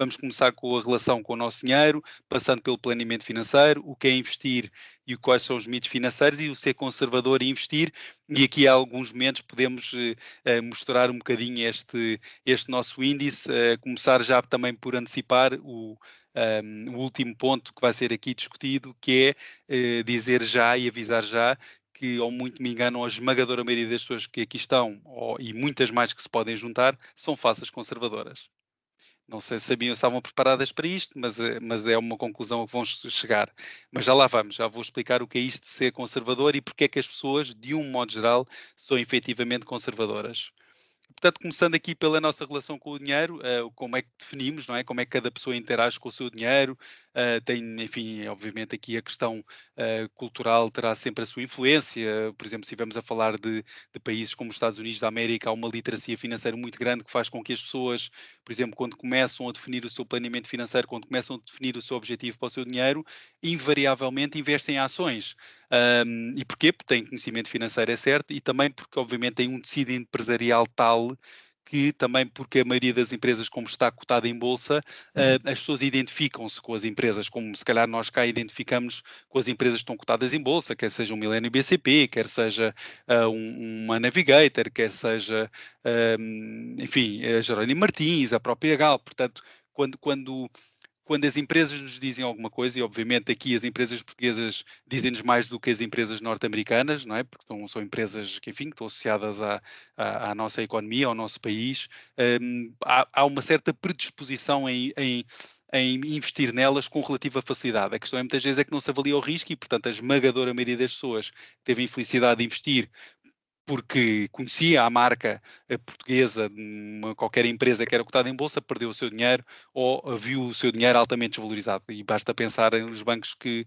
Vamos começar com a relação com o nosso dinheiro, passando pelo planeamento financeiro, o que é investir e quais são os mitos financeiros e o ser conservador e investir. E aqui há alguns momentos podemos mostrar um bocadinho este nosso índice, começar já também por antecipar o último ponto que vai ser aqui discutido, que é dizer já e avisar já que, ou muito me engano, a esmagadora maioria das pessoas que aqui estão, e muitas mais que se podem juntar, são faças conservadoras. Não sei se sabiam, estavam preparadas para isto, mas é uma conclusão a que vão chegar. Mas já lá vamos, já vou explicar o que é isto de ser conservador e porque é que as pessoas, de um modo geral, são efetivamente conservadoras. Portanto, começando aqui pela nossa relação com o dinheiro, como é que definimos, não é? Como é que cada pessoa interage com o seu dinheiro, tem, enfim, obviamente aqui a questão cultural terá sempre a sua influência. Por exemplo, se estivermos a falar de países como os Estados Unidos da América, há uma literacia financeira muito grande que faz com que as pessoas, por exemplo, quando começam a definir o seu planeamento financeiro, quando começam a definir o seu objetivo para o seu dinheiro, invariavelmente investem em ações. E porquê? Porque têm conhecimento financeiro, é certo, e também porque, obviamente, têm um tecido empresarial tal que também porque a maioria das empresas, como está cotada em bolsa, as pessoas identificam-se com as empresas, como se calhar nós cá identificamos com as empresas que estão cotadas em bolsa, quer seja um Millennium BCP, quer seja uma Navigator, quer seja, enfim, a Jerónimo Martins, a própria Gal. Portanto, quando as empresas nos dizem alguma coisa, e obviamente aqui as empresas portuguesas dizem-nos mais do que as empresas norte-americanas, não é? Porque são empresas que, enfim, que estão associadas à nossa economia, ao nosso país, há uma certa predisposição em investir nelas com relativa facilidade. A questão é muitas vezes é que não se avalia o risco e, portanto, a esmagadora maioria das pessoas teve a infelicidade de investir porque conhecia a marca portuguesa de qualquer empresa que era cotada em bolsa, perdeu o seu dinheiro ou viu o seu dinheiro altamente desvalorizado. E basta pensar nos bancos que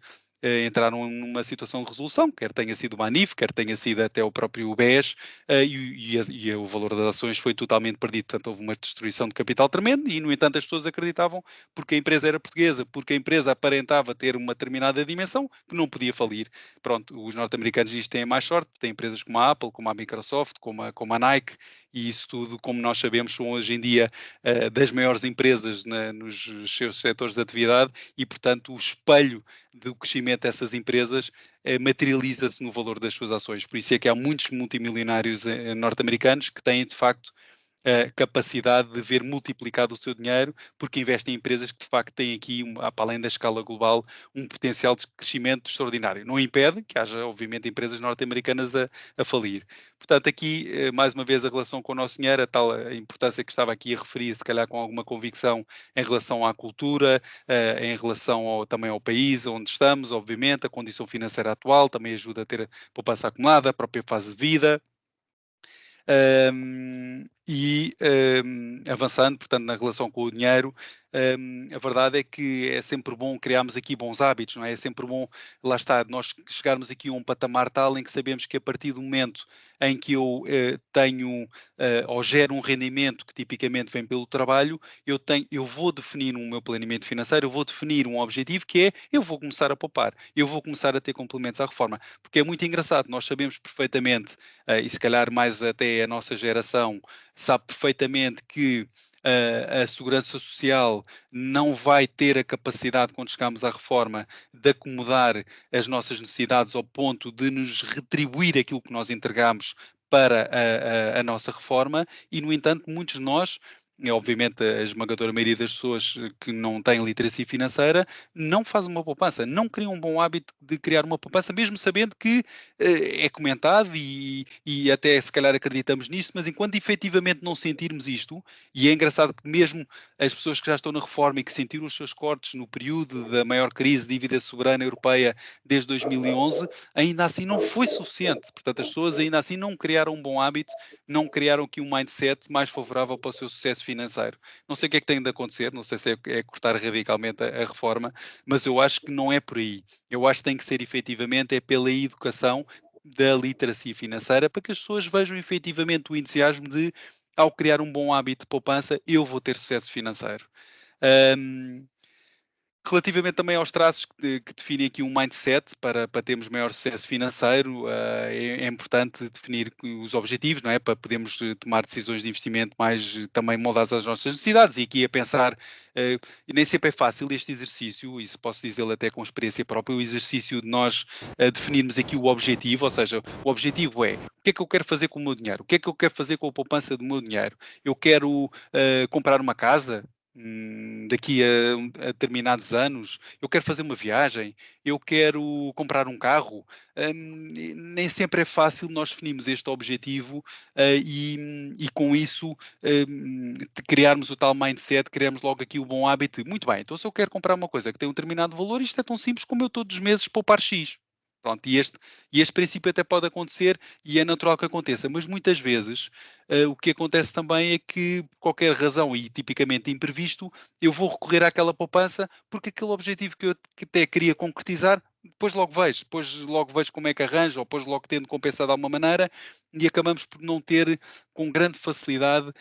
entraram numa situação de resolução, quer tenha sido o Manif, quer tenha sido até o próprio UBS, e o valor das ações foi totalmente perdido. Portanto, houve uma destruição de capital tremendo e, no entanto, as pessoas acreditavam, porque a empresa era portuguesa, porque a empresa aparentava ter uma determinada dimensão, que não podia falir. Pronto, os norte-americanos disto têm mais sorte, têm empresas como a Apple, como a Microsoft, como a Nike, e isso tudo, como nós sabemos, são hoje em dia das maiores empresas nos seus setores de atividade e, portanto, o espelho do crescimento dessas empresas materializa-se no valor das suas ações. Por isso é que há muitos multimilionários norte-americanos que têm, de facto, a capacidade de ver multiplicado o seu dinheiro, porque investe em empresas que de facto têm aqui, para além da escala global, um potencial de crescimento extraordinário. Não impede que haja, obviamente, empresas norte-americanas a falir. Portanto, aqui, mais uma vez, a relação com o nosso dinheiro, a tal a importância que estava aqui a referir, se calhar com alguma convicção em relação à cultura, em relação também ao país onde estamos, obviamente, a condição financeira atual também ajuda a ter poupança acumulada, a própria fase de vida. Avançando, portanto, na relação com o dinheiro, a verdade é que é sempre bom criarmos aqui bons hábitos, não é? É sempre bom, lá está, nós chegarmos aqui a um patamar tal em que sabemos que a partir do momento em que eu tenho ou gero um rendimento que tipicamente vem pelo trabalho, eu vou definir um meu planeamento financeiro, eu vou definir um objetivo que é, eu vou começar a poupar, eu vou começar a ter complementos à reforma, porque é muito engraçado, nós sabemos perfeitamente, e se calhar mais até a nossa geração, sabe perfeitamente que a segurança social não vai ter a capacidade, quando chegamos à reforma, de acomodar as nossas necessidades ao ponto de nos retribuir aquilo que nós entregamos para a nossa reforma, e, no entanto, muitos de nós, obviamente a esmagadora maioria das pessoas que não têm literacia financeira, não fazem uma poupança, não criam um bom hábito de criar uma poupança, mesmo sabendo que é comentado e até se calhar acreditamos nisso, mas enquanto efetivamente não sentirmos isto, e é engraçado que mesmo as pessoas que já estão na reforma e que sentiram os seus cortes no período da maior crise de dívida soberana europeia desde 2011, ainda assim não foi suficiente. Portanto, as pessoas ainda assim não criaram um bom hábito, não criaram aqui um mindset mais favorável para o seu sucesso financeiro. Não sei o que é que tem de acontecer, não sei se é cortar radicalmente a reforma, mas eu acho que não é por aí. Eu acho que tem que ser efetivamente pela educação da literacia financeira para que as pessoas vejam efetivamente o entusiasmo de, ao criar um bom hábito de poupança, eu vou ter sucesso financeiro. Um, Relativamente também aos traços que definem aqui um mindset para termos maior sucesso financeiro, é importante definir os objetivos, não é? Para podermos tomar decisões de investimento mais também moldadas às nossas necessidades. E aqui a pensar, e nem sempre é fácil este exercício, isso posso dizê-lo até com experiência própria, o exercício de nós definirmos aqui o objetivo, ou seja, o objetivo é o que é que eu quero fazer com o meu dinheiro? O que é que eu quero fazer com a poupança do meu dinheiro? Eu quero comprar uma casa? Daqui a determinados anos, eu quero fazer uma viagem, eu quero comprar um carro. Nem sempre é fácil nós definirmos este objetivo e com isso criarmos o tal mindset, criamos logo aqui o bom hábito. Muito bem, então se eu quero comprar uma coisa que tem um determinado valor, isto é tão simples como eu todos os meses poupar X. Pronto, e este princípio até pode acontecer e é natural que aconteça, mas muitas vezes o que acontece também é que, por qualquer razão e tipicamente imprevisto, eu vou recorrer àquela poupança porque aquele objetivo que até queria concretizar, depois logo vejo como é que arranjo, ou depois logo tento compensar de alguma maneira, e acabamos por não ter com grande facilidade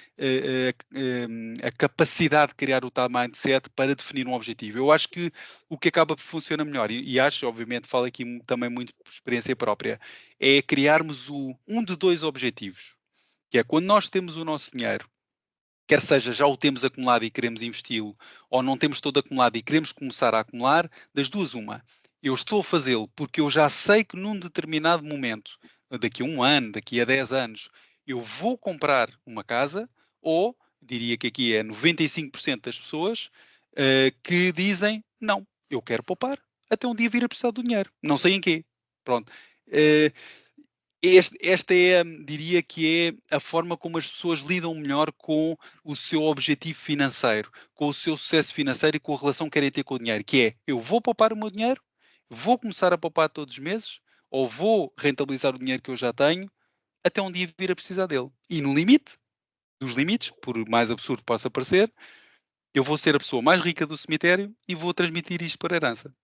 a capacidade de criar o tal mindset para definir um objetivo. Eu acho que o que acaba por funcionar melhor, e acho, obviamente, falo aqui também muito por experiência própria, é criarmos um de dois objetivos, que é quando nós temos o nosso dinheiro, quer seja já o temos acumulado e queremos investi-lo, ou não temos todo acumulado e queremos começar a acumular, das duas uma. Eu estou a fazê-lo porque eu já sei que num determinado momento, daqui a um ano, daqui a 10 anos, eu vou comprar uma casa, ou, diria que aqui é 95% das pessoas, que dizem, não, eu quero poupar até um dia vir a precisar do dinheiro. Não sei em quê. Pronto. Uh, esta é, diria que é a forma como as pessoas lidam melhor com o seu objetivo financeiro, com o seu sucesso financeiro e com a relação que querem ter com o dinheiro, que é, eu vou poupar o meu dinheiro, vou começar a poupar todos os meses, ou vou rentabilizar o dinheiro que eu já tenho, até um dia vir a precisar dele. E no limite, dos limites, por mais absurdo que possa parecer, eu vou ser a pessoa mais rica do cemitério e vou transmitir isto para a herança.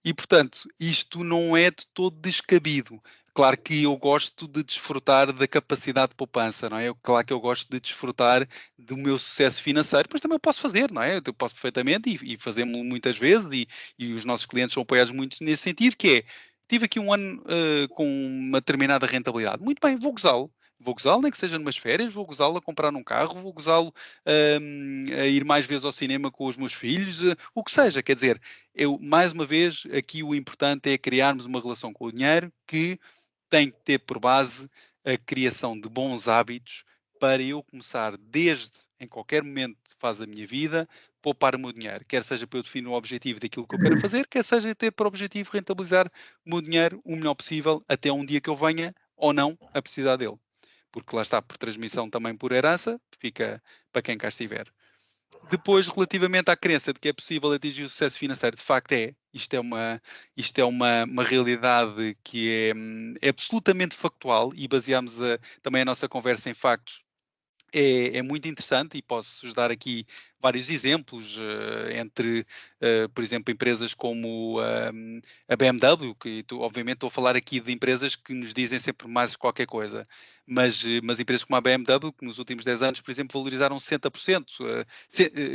E, portanto, isto não é de todo descabido. Claro que eu gosto de desfrutar da capacidade de poupança, não é? Claro que eu gosto de desfrutar do meu sucesso financeiro, mas também eu posso fazer, não é? Eu posso perfeitamente e fazemos muitas vezes e os nossos clientes são apoiados muito nesse sentido, que é, tive aqui um ano com uma determinada rentabilidade. Muito bem, vou gozá-lo. Vou gozá-lo, nem que seja numas férias, vou gozá-lo a comprar um carro, vou gozá-lo a ir mais vezes ao cinema com os meus filhos, o que seja. Quer dizer, mais uma vez, aqui o importante é criarmos uma relação com o dinheiro que tem que ter por base a criação de bons hábitos para eu começar desde, em qualquer momento de fase da minha vida, poupar o meu dinheiro. Quer seja para eu definir o objetivo daquilo que eu quero fazer, quer seja ter por objetivo rentabilizar o meu dinheiro o melhor possível até um dia que eu venha ou não a precisar dele. Porque lá está, por transmissão também por herança, fica para quem cá estiver. Depois, relativamente à crença de que é possível atingir o sucesso financeiro, de facto é. Isto é uma realidade que é absolutamente factual e baseamos também a nossa conversa em factos. É muito interessante e posso-vos dar aqui vários exemplos, entre, por exemplo, empresas como a BMW, que obviamente estou a falar aqui de empresas que nos dizem sempre mais qualquer coisa, mas empresas como a BMW, que nos últimos 10 anos, por exemplo, valorizaram 60%,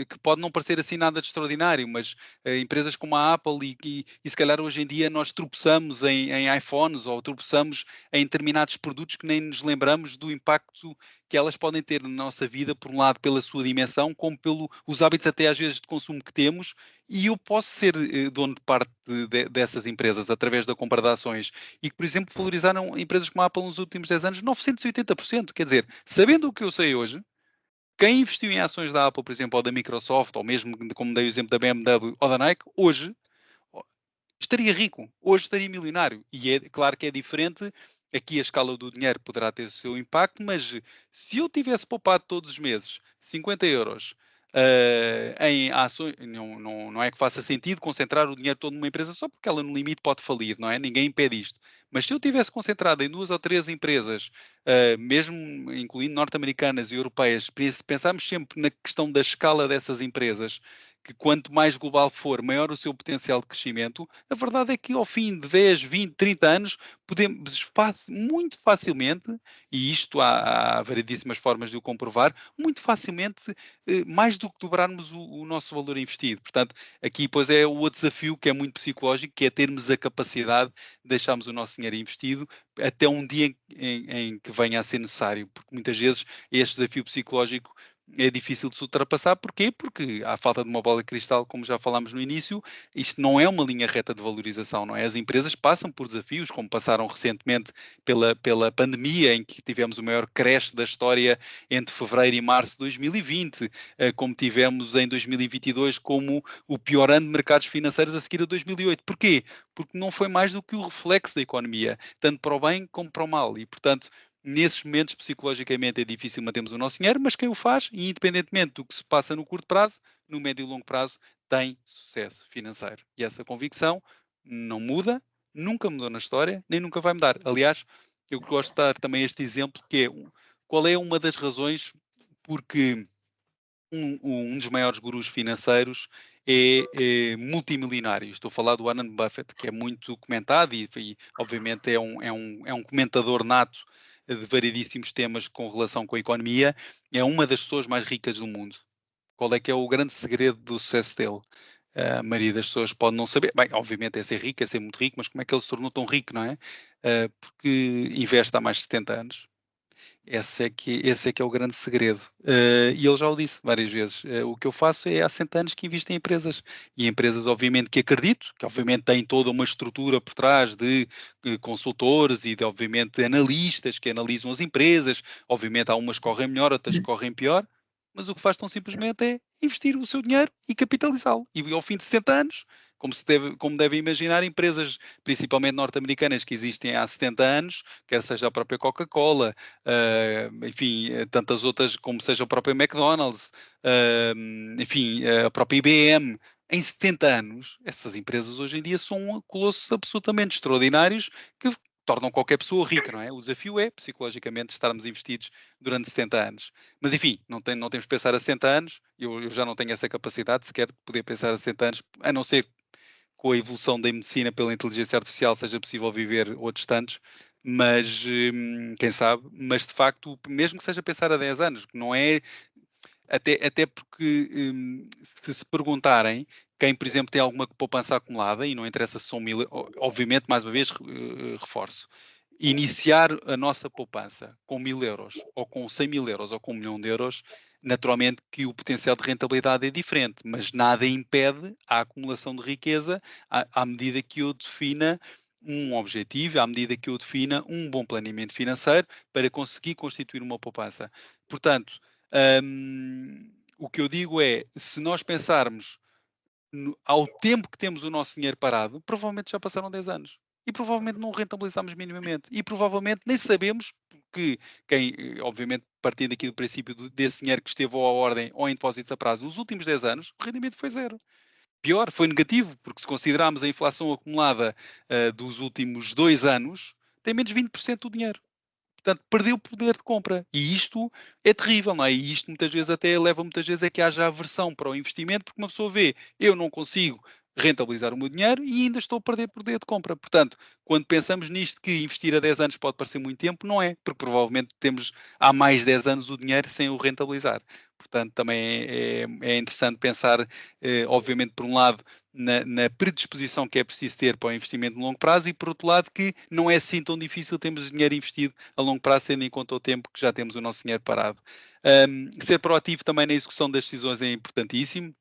que pode não parecer assim nada de extraordinário, mas empresas como a Apple e se calhar hoje em dia nós tropeçamos em iPhones ou tropeçamos em determinados produtos que nem nos lembramos do impacto que elas podem ter na nossa vida, por um lado pela sua dimensão, como pelos hábitos até às vezes de consumo que temos, e eu posso ser dono de parte dessas empresas através da compra de ações, e que, por exemplo, valorizaram empresas como a Apple nos últimos 10 anos 980%, quer dizer, sabendo o que eu sei hoje, quem investiu em ações da Apple, por exemplo, ou da Microsoft, ou mesmo, como dei o exemplo da BMW ou da Nike, hoje estaria rico, hoje estaria milionário. E é claro que é diferente, aqui a escala do dinheiro poderá ter o seu impacto, mas se eu tivesse poupado todos os meses 50 euros em ações, não é que faça sentido concentrar o dinheiro todo numa empresa só porque ela no limite pode falir, não é? Ninguém impede isto. Mas se eu tivesse concentrado em 2 ou 3 empresas, mesmo incluindo norte-americanas e europeias, se pensarmos sempre na questão da escala dessas empresas, que quanto mais global for, maior o seu potencial de crescimento, a verdade é que ao fim de 10, 20, 30 anos, podemos muito facilmente, e isto há variedíssimas formas de o comprovar, muito facilmente, mais do que dobrarmos o nosso valor investido. Portanto, aqui pois é o desafio que é muito psicológico, que é termos a capacidade de deixarmos o nosso dinheiro investido até um dia em que venha a ser necessário, porque muitas vezes este desafio psicológico é difícil de se ultrapassar. Porquê? Porque há falta de uma bola de cristal, como já falámos no início, isto não é uma linha reta de valorização, não é? As empresas passam por desafios, como passaram recentemente pela pandemia, em que tivemos o maior crash da história entre fevereiro e março de 2020, como tivemos em 2022 como o pior ano de mercados financeiros a seguir a 2008. Porquê? Porque não foi mais do que o reflexo da economia, tanto para o bem como para o mal, e portanto nesses momentos, psicologicamente, é difícil mantermos o nosso dinheiro, mas quem o faz, e independentemente do que se passa no curto prazo, no médio e longo prazo, tem sucesso financeiro. E essa convicção não muda, nunca mudou na história, nem nunca vai mudar. Aliás, eu gosto de dar também este exemplo, que é qual é uma das razões porque um dos maiores gurus financeiros é multimilionário. Estou a falar do Warren Buffett, que é muito comentado e obviamente é um comentador nato de variedíssimos temas com relação com a economia. É uma das pessoas mais ricas do mundo. Qual é que é o grande segredo do sucesso dele? A maioria das pessoas pode não saber. Bem, obviamente é ser rico, é ser muito rico, mas como é que ele se tornou tão rico, não é? Porque investe há mais de 70 anos. Esse é que é o grande segredo. E ele já o disse várias vezes. O que eu faço é há 60 anos que invisto em empresas. E empresas, obviamente, que acredito, que obviamente têm toda uma estrutura por trás de consultores e de, obviamente, analistas que analisam as empresas. Obviamente, há umas que correm melhor, outras que correm pior. Mas o que faz tão simplesmente é investir o seu dinheiro e capitalizá-lo. E ao fim de 70 anos, como devem imaginar, empresas, principalmente norte-americanas, que existem há 70 anos, quer seja a própria Coca-Cola, enfim, tantas outras como seja o próprio McDonald's, enfim, a própria IBM. Em 70 anos, essas empresas hoje em dia são colossos absolutamente extraordinários que tornam qualquer pessoa rica, não é? O desafio é, psicologicamente, estarmos investidos durante 70 anos. Mas, enfim, não temos que pensar a 60 anos, eu já não tenho essa capacidade sequer de poder pensar a 60 anos, a não ser com a evolução da medicina pela inteligência artificial seja possível viver outros tantos, mas quem sabe, mas de facto, mesmo que seja pensar a 10 anos, que não é, até porque se perguntarem, quem, por exemplo, tem alguma poupança acumulada, e não interessa se são 1000, obviamente, mais uma vez, reforço, iniciar a nossa poupança com 1000 euros, ou com 100 000 euros, ou com 1 milhão de euros, naturalmente que o potencial de rentabilidade é diferente, mas nada impede a acumulação de riqueza à medida que eu defina um objetivo, à medida que eu defina um bom planeamento financeiro para conseguir constituir uma poupança. Portanto, o que eu digo é, se nós pensarmos ao tempo que temos o nosso dinheiro parado, provavelmente já passaram 10 anos. E provavelmente não o rentabilizamos minimamente. E provavelmente nem sabemos, porque quem, obviamente, partindo aqui do princípio desse dinheiro que esteve ou à ordem ou em depósitos a prazo, nos últimos 10 anos, o rendimento foi zero. Pior, foi negativo, porque se considerarmos a inflação acumulada dos últimos 2 anos, tem menos 20% do dinheiro. Portanto, perdeu o poder de compra. E isto é terrível, não é? E isto muitas vezes até leva muitas vezes a que haja aversão para o investimento, porque uma pessoa vê, eu não consigo rentabilizar o meu dinheiro e ainda estou a perder poder de compra. Portanto, quando pensamos nisto que investir a 10 anos pode parecer muito tempo, não é, porque provavelmente temos há mais de 10 anos o dinheiro sem o rentabilizar. Portanto, também é interessante pensar, obviamente, por um lado, na predisposição que é preciso ter para o investimento de longo prazo e, por outro lado, que não é assim tão difícil termos dinheiro investido a longo prazo, tendo em conta o tempo que já temos o nosso dinheiro parado. Ser proativo também na execução das decisões é importantíssimo.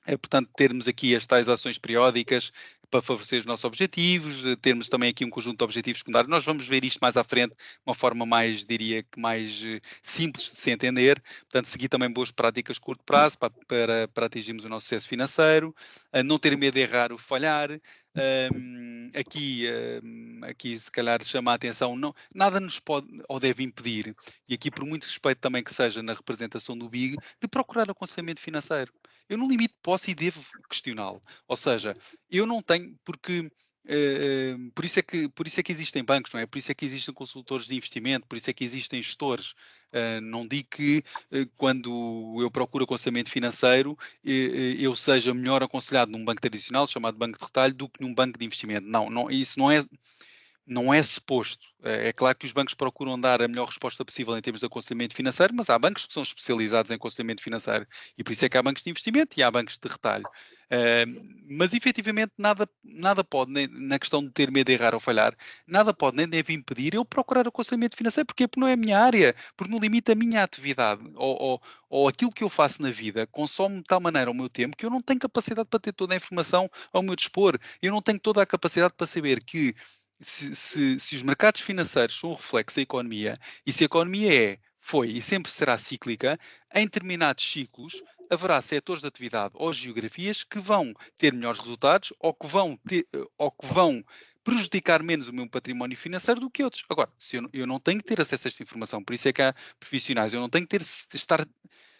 É, portanto, termos aqui as tais ações periódicas para favorecer os nossos objetivos, termos também aqui um conjunto de objetivos secundários. Nós vamos ver isto mais à frente, de uma forma mais, diria que mais simples de se entender. Portanto, seguir também boas práticas de curto prazo para atingirmos o nosso sucesso financeiro, não ter medo de errar ou falhar. Aqui, se calhar, chama a atenção, não, nada nos pode ou deve impedir, e aqui por muito respeito também que seja na representação do BIG, de procurar aconselhamento financeiro. Eu no limite posso e devo questioná-lo. Ou seja, eu não tenho, porque por isso é que existem bancos, não é? Por isso é que existem consultores de investimento, por isso é que existem gestores. Não digo que quando eu procuro aconselhamento financeiro eu seja melhor aconselhado num banco tradicional, chamado banco de retalho, do que num banco de investimento. Não, isso não é. não é suposto. É claro que os bancos procuram dar a melhor resposta possível em termos de aconselhamento financeiro, mas há bancos que são especializados em aconselhamento financeiro e por isso é que há bancos de investimento e há bancos de retalho. Eh, mas efetivamente nada pode, na questão de ter medo de errar ou falhar, nada pode nem deve impedir eu procurar aconselhamento financeiro. Porquê? Porque não é a minha área, porque não limita a minha atividade ou aquilo que eu faço na vida consome de tal maneira o meu tempo que eu não tenho capacidade para ter toda a informação ao meu dispor. Eu não tenho toda a capacidade para saber que se os mercados financeiros são um reflexo da economia e se a economia foi e sempre será cíclica, em determinados ciclos haverá setores de atividade ou geografias que vão ter melhores resultados ou que vão prejudicar menos o meu património financeiro do que outros. Agora, se eu não tenho que ter acesso a esta informação, por isso é que há profissionais, eu não tenho que estar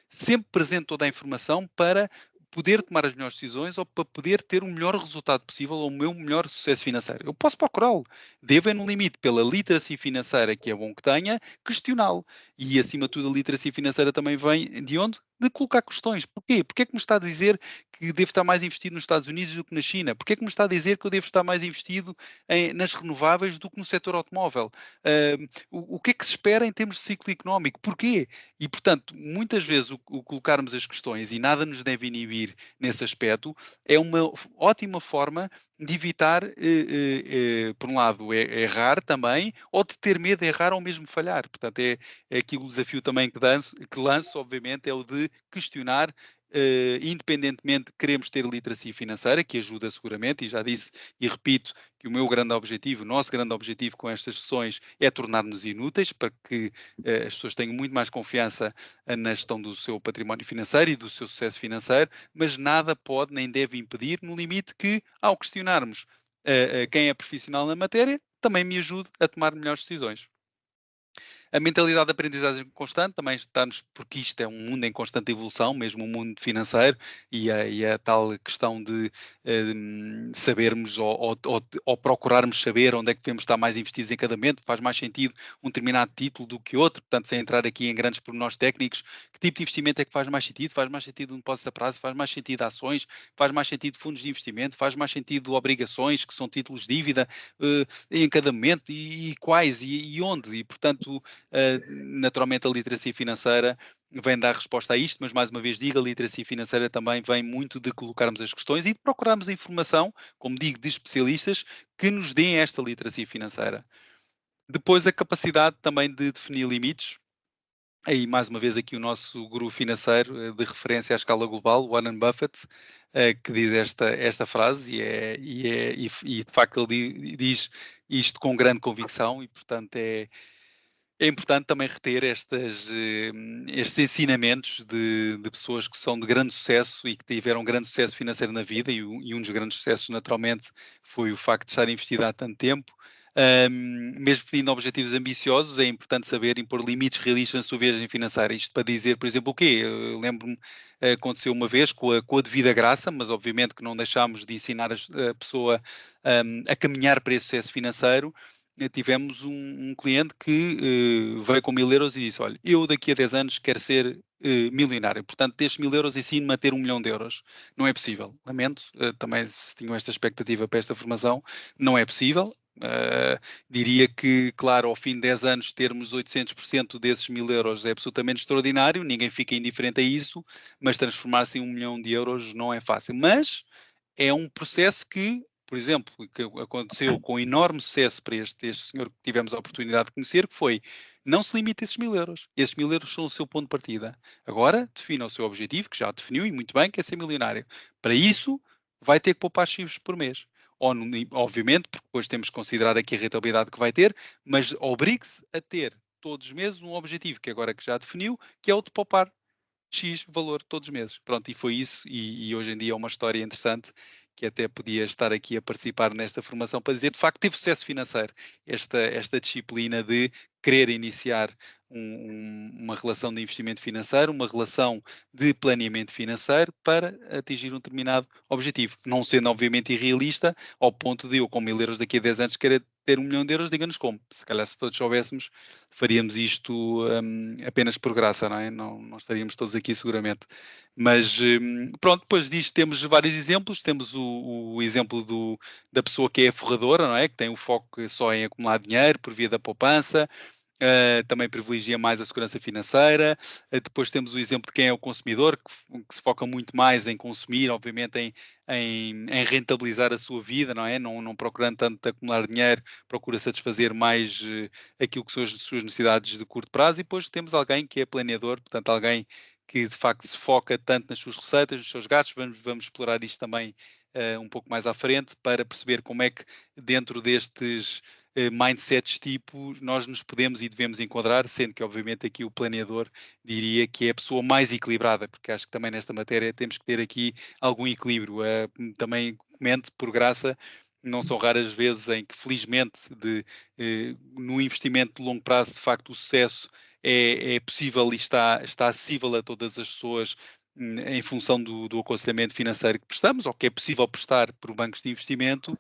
sempre presente toda a informação para poder tomar as melhores decisões ou para poder ter o melhor resultado possível ou o meu melhor sucesso financeiro. Eu posso procurá-lo. Devo, no limite, pela literacia financeira, que é bom que tenha, questioná-lo. E, acima de tudo, a literacia financeira também vem de onde? De colocar questões. Porquê? Porquê é que me está a dizer que devo estar mais investido nos Estados Unidos do que na China? Porquê é que me está a dizer que eu devo estar mais investido nas renováveis do que no setor automóvel? O que é que se espera em termos de ciclo económico? Porquê? E, portanto, muitas vezes o colocarmos as questões, e nada nos deve inibir nesse aspecto, é uma ótima forma de evitar, por um lado, errar também, ou de ter medo de errar ou mesmo falhar. Portanto, é aqui o desafio também que lanço, obviamente, é o de questionar, independentemente de queremos ter literacia financeira, que ajuda seguramente, e já disse e repito que o meu grande objetivo, o nosso grande objetivo com estas sessões é tornar-nos inúteis, para que as pessoas tenham muito mais confiança na gestão do seu património financeiro e do seu sucesso financeiro, mas nada pode nem deve impedir, no limite que, ao questionarmos quem é profissional na matéria, também me ajude a tomar melhores decisões. A mentalidade de aprendizagem constante também está-nos, porque isto é um mundo em constante evolução, mesmo o mundo financeiro, e a tal questão de sabermos ou procurarmos saber onde é que devemos estar mais investidos em cada momento, faz mais sentido um determinado título do que outro, portanto, sem entrar aqui em grandes pormenores técnicos, que tipo de investimento é que faz mais sentido? Faz mais sentido um depósito a prazo, faz mais sentido ações, faz mais sentido fundos de investimento, faz mais sentido obrigações, que são títulos de dívida, em cada momento, e quais, e onde, e portanto, naturalmente a literacia financeira vem dar resposta a isto, mas mais uma vez digo, a literacia financeira também vem muito de colocarmos as questões e de procurarmos a informação, como digo, de especialistas que nos deem esta literacia financeira. Depois a capacidade também de definir limites. Aí, mais uma vez, aqui o nosso guru financeiro de referência à escala global, Warren Buffett, que diz esta frase e de facto ele diz isto com grande convicção e, portanto, é importante também reter estes ensinamentos de pessoas que são de grande sucesso e que tiveram grande sucesso financeiro na vida, e um dos grandes sucessos, naturalmente, foi o facto de estar investido há tanto tempo. Mesmo definindo objetivos ambiciosos, é importante saber impor limites realistas na sua viagem financeira. Isto para dizer, por exemplo, o quê? Eu lembro-me, aconteceu uma vez com a devida graça, mas obviamente que não deixámos de ensinar a pessoa a caminhar para esse sucesso financeiro. Tivemos um cliente que veio com 1000 euros e disse: olha, eu daqui a 10 anos quero ser milionário, portanto destes 1000 euros ensino-me a ter 1 milhão de euros. Não é possível, lamento, também se tinham esta expectativa para esta formação, não é possível. Diria que, claro, ao fim de 10 anos termos 800% desses 1000 euros é absolutamente extraordinário, ninguém fica indiferente a isso, mas transformar-se em 1 milhão de euros não é fácil. Mas é um processo que, por exemplo, que aconteceu com enorme sucesso para este senhor que tivemos a oportunidade de conhecer, que foi, não se limite a esses 1000 euros. Esses 1000 euros são o seu ponto de partida. Agora, defina o seu objetivo, que já definiu e muito bem, que é ser milionário. Para isso, vai ter que poupar X por mês. Obviamente, porque depois temos que considerar aqui a rentabilidade que vai ter, mas obrigue-se a ter todos os meses um objetivo que agora que já definiu, que é o de poupar X valor todos os meses. Pronto, e foi isso, e hoje em dia é uma história interessante que até podia estar aqui a participar nesta formação para dizer, de facto, teve sucesso financeiro, esta disciplina de querer iniciar uma relação de investimento financeiro, uma relação de planeamento financeiro para atingir um determinado objetivo, não sendo obviamente irrealista, ao ponto de eu com 1000 euros daqui a 10 anos querer ter 1 milhão de euros, diga-nos como. Se calhar se todos soubéssemos, faríamos isto apenas por graça, não é? Não estaríamos todos aqui seguramente. Mas pronto, depois disto temos vários exemplos. Temos o exemplo da pessoa que é forradora, não é? Que tem o foco só em acumular dinheiro por via da poupança. Também privilegia mais a segurança financeira. Depois temos o exemplo de quem é o consumidor, que se foca muito mais em consumir, obviamente em rentabilizar a sua vida, não é? Não procurando tanto acumular dinheiro, procura satisfazer mais aquilo que são as suas necessidades de curto prazo. E depois temos alguém que é planeador, portanto, alguém que de facto se foca tanto nas suas receitas, nos seus gastos. Vamos explorar isto também um pouco mais à frente para perceber como é que dentro destes mindsets tipo nós nos podemos e devemos enquadrar, sendo que obviamente aqui o planeador diria que é a pessoa mais equilibrada, porque acho que também nesta matéria temos que ter aqui algum equilíbrio. Também comente por graça, não são raras vezes em que felizmente no investimento de longo prazo de facto o sucesso é possível e está acessível a todas as pessoas em função do aconselhamento financeiro que prestamos, ou que é possível prestar por bancos de investimento.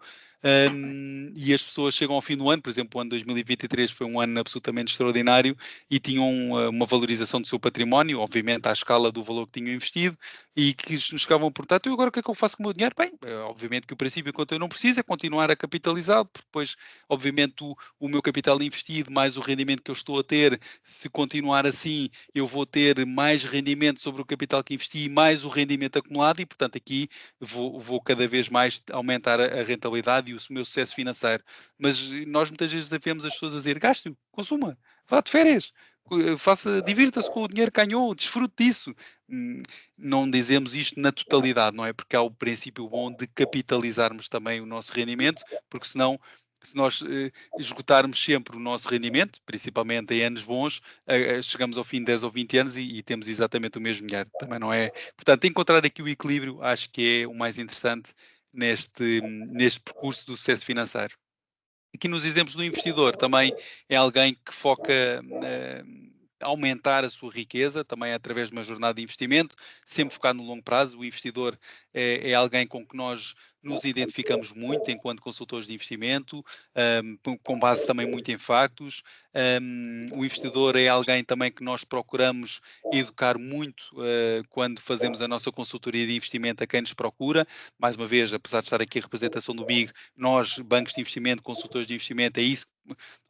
E as pessoas chegam ao fim do ano, por exemplo, o ano 2023 foi um ano absolutamente extraordinário e tinham uma valorização do seu património, obviamente à escala do valor que tinham investido, e que nos chegavam a perguntar: então agora o que é que eu faço com o meu dinheiro? Bem, obviamente que o princípio, enquanto eu não preciso, é continuar a capitalizá-lo, porque depois, obviamente, o meu capital investido, mais o rendimento que eu estou a ter, se continuar assim, eu vou ter mais rendimento sobre o capital que investi, mais o rendimento acumulado, e portanto aqui vou cada vez mais aumentar a rentabilidade e o meu sucesso financeiro. Mas nós muitas vezes desafiamos as pessoas a dizer: gaste, consuma, vá de férias, divirta-se com o dinheiro que ganhou, desfrute disso. Não dizemos isto na totalidade, não é? Porque há o princípio bom de capitalizarmos também o nosso rendimento, porque senão, se nós esgotarmos sempre o nosso rendimento, principalmente em anos bons, chegamos ao fim de 10 ou 20 anos e temos exatamente o mesmo dinheiro. Também não é. Portanto, encontrar aqui o equilíbrio acho que é o mais interessante neste percurso do sucesso financeiro. Aqui nos exemplos do investidor também é alguém que foca aumentar a sua riqueza, também através de uma jornada de investimento, sempre focado no longo prazo. O investidor é alguém com que nós nos identificamos muito enquanto consultores de investimento, com base também muito em factos. O investidor é alguém também que nós procuramos educar muito quando fazemos a nossa consultoria de investimento a quem nos procura. Mais uma vez, apesar de estar aqui a representação do BIG, nós, bancos de investimento, consultores de investimento, é isso,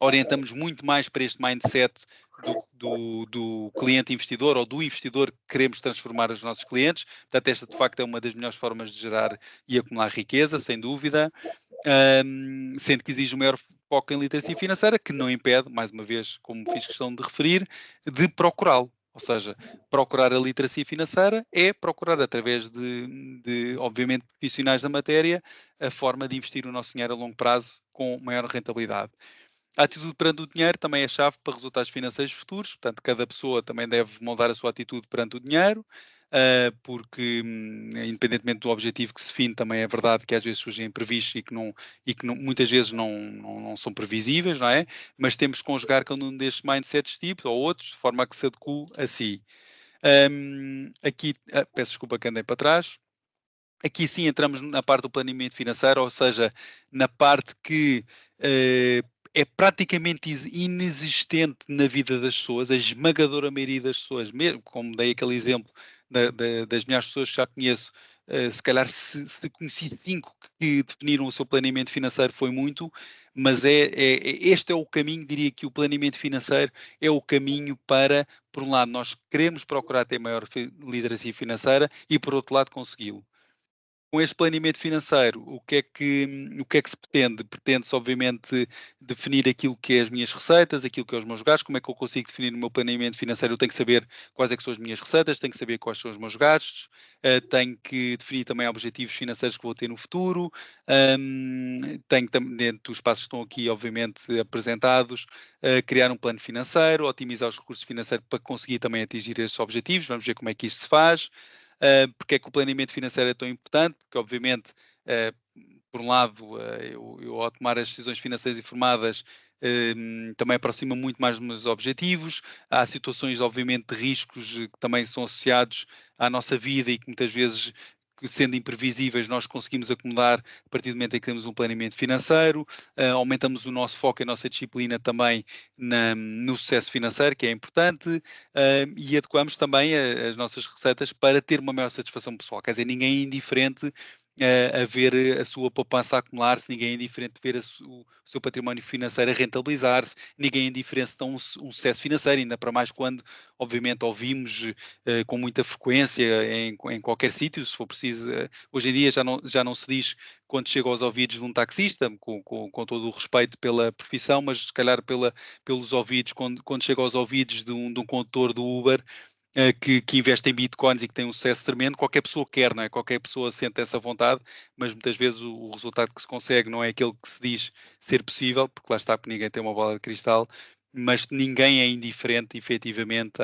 orientamos muito mais para este mindset do cliente investidor ou do investidor que queremos transformar os nossos clientes. Portanto, esta de facto é uma das melhores formas de gerar e acumular riqueza, sem dúvida, sendo que exige um maior foco em literacia financeira, que não impede, mais uma vez, como fiz questão de referir, de procurá-lo. Ou seja, procurar a literacia financeira é procurar, através obviamente, profissionais da matéria, a forma de investir o nosso dinheiro a longo prazo com maior rentabilidade. A atitude perante o dinheiro também é chave para resultados financeiros futuros, portanto, cada pessoa também deve moldar a sua atitude perante o dinheiro, porque, independentemente do objetivo que se define, também é verdade que às vezes surgem imprevistos e que muitas vezes não são previsíveis, não é? Mas temos que conjugar cada um destes mindsets tipos ou outros, de forma a que se adeque a si. Aqui, peço desculpa que andei para trás. Aqui sim entramos na parte do planeamento financeiro, ou seja, na parte que é praticamente inexistente na vida das pessoas, a esmagadora maioria das pessoas, mesmo como dei aquele exemplo das milhares de pessoas que já conheço, se calhar se conheci 5 que definiram o seu planeamento financeiro foi muito, mas este é o caminho, diria que o planeamento financeiro é o caminho para, por um lado, nós queremos procurar ter maior literacia financeira e, por outro lado, consegui-lo. Com este planeamento financeiro, o que é que se pretende? Pretende-se, obviamente, definir aquilo que é as minhas receitas, aquilo que é os meus gastos. Como é que eu consigo definir o meu planeamento financeiro? Eu tenho que saber quais é que são as minhas receitas, tenho que saber quais são os meus gastos, tenho que definir também objetivos financeiros que vou ter no futuro, tenho também, dentro dos passos que estão aqui, obviamente, apresentados, criar um plano financeiro, otimizar os recursos financeiros para conseguir também atingir estes objetivos. Vamos ver como é que isto se faz. Porque é que o planeamento financeiro é tão importante? Porque, obviamente, por um lado, eu ao tomar as decisões financeiras informadas, também aproxima muito mais dos meus objetivos. Há situações, obviamente, de riscos que também são associados à nossa vida e que muitas vezes sendo imprevisíveis, nós conseguimos acomodar a partir do momento em que temos um planeamento financeiro, aumentamos o nosso foco e a nossa disciplina também no sucesso financeiro, que é importante, e adequamos também as nossas receitas para ter uma maior satisfação pessoal. Quer dizer, ninguém é indiferente a ver a sua poupança a acumular-se, ninguém é indiferente de ver o seu património financeiro a rentabilizar-se, ninguém é indiferente de ter um sucesso financeiro, ainda para mais quando, obviamente, ouvimos com muita frequência em qualquer sítio, se for preciso. Hoje em dia já não se diz quando chega aos ouvidos de um taxista, com todo o respeito pela profissão, mas se calhar pelos ouvidos, quando chega aos ouvidos de um condutor do Uber, que investe em bitcoins e que tem um sucesso tremendo, qualquer pessoa quer, não é? Qualquer pessoa sente essa vontade, mas muitas vezes o resultado que se consegue não é aquele que se diz ser possível, porque lá está, porque ninguém tem uma bola de cristal, mas ninguém é indiferente, efetivamente,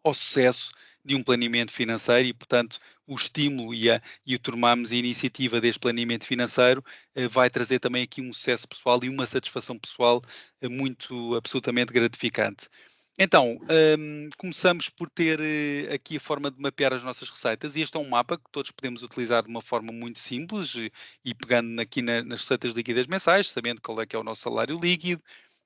ao sucesso de um planeamento financeiro e, portanto, o estímulo e o tomarmos a iniciativa deste planeamento financeiro vai trazer também aqui um sucesso pessoal e uma satisfação pessoal absolutamente gratificante. Então, começamos por ter aqui a forma de mapear as nossas receitas e este é um mapa que todos podemos utilizar de uma forma muito simples e pegando aqui nas receitas líquidas mensais, sabendo qual é que é o nosso salário líquido,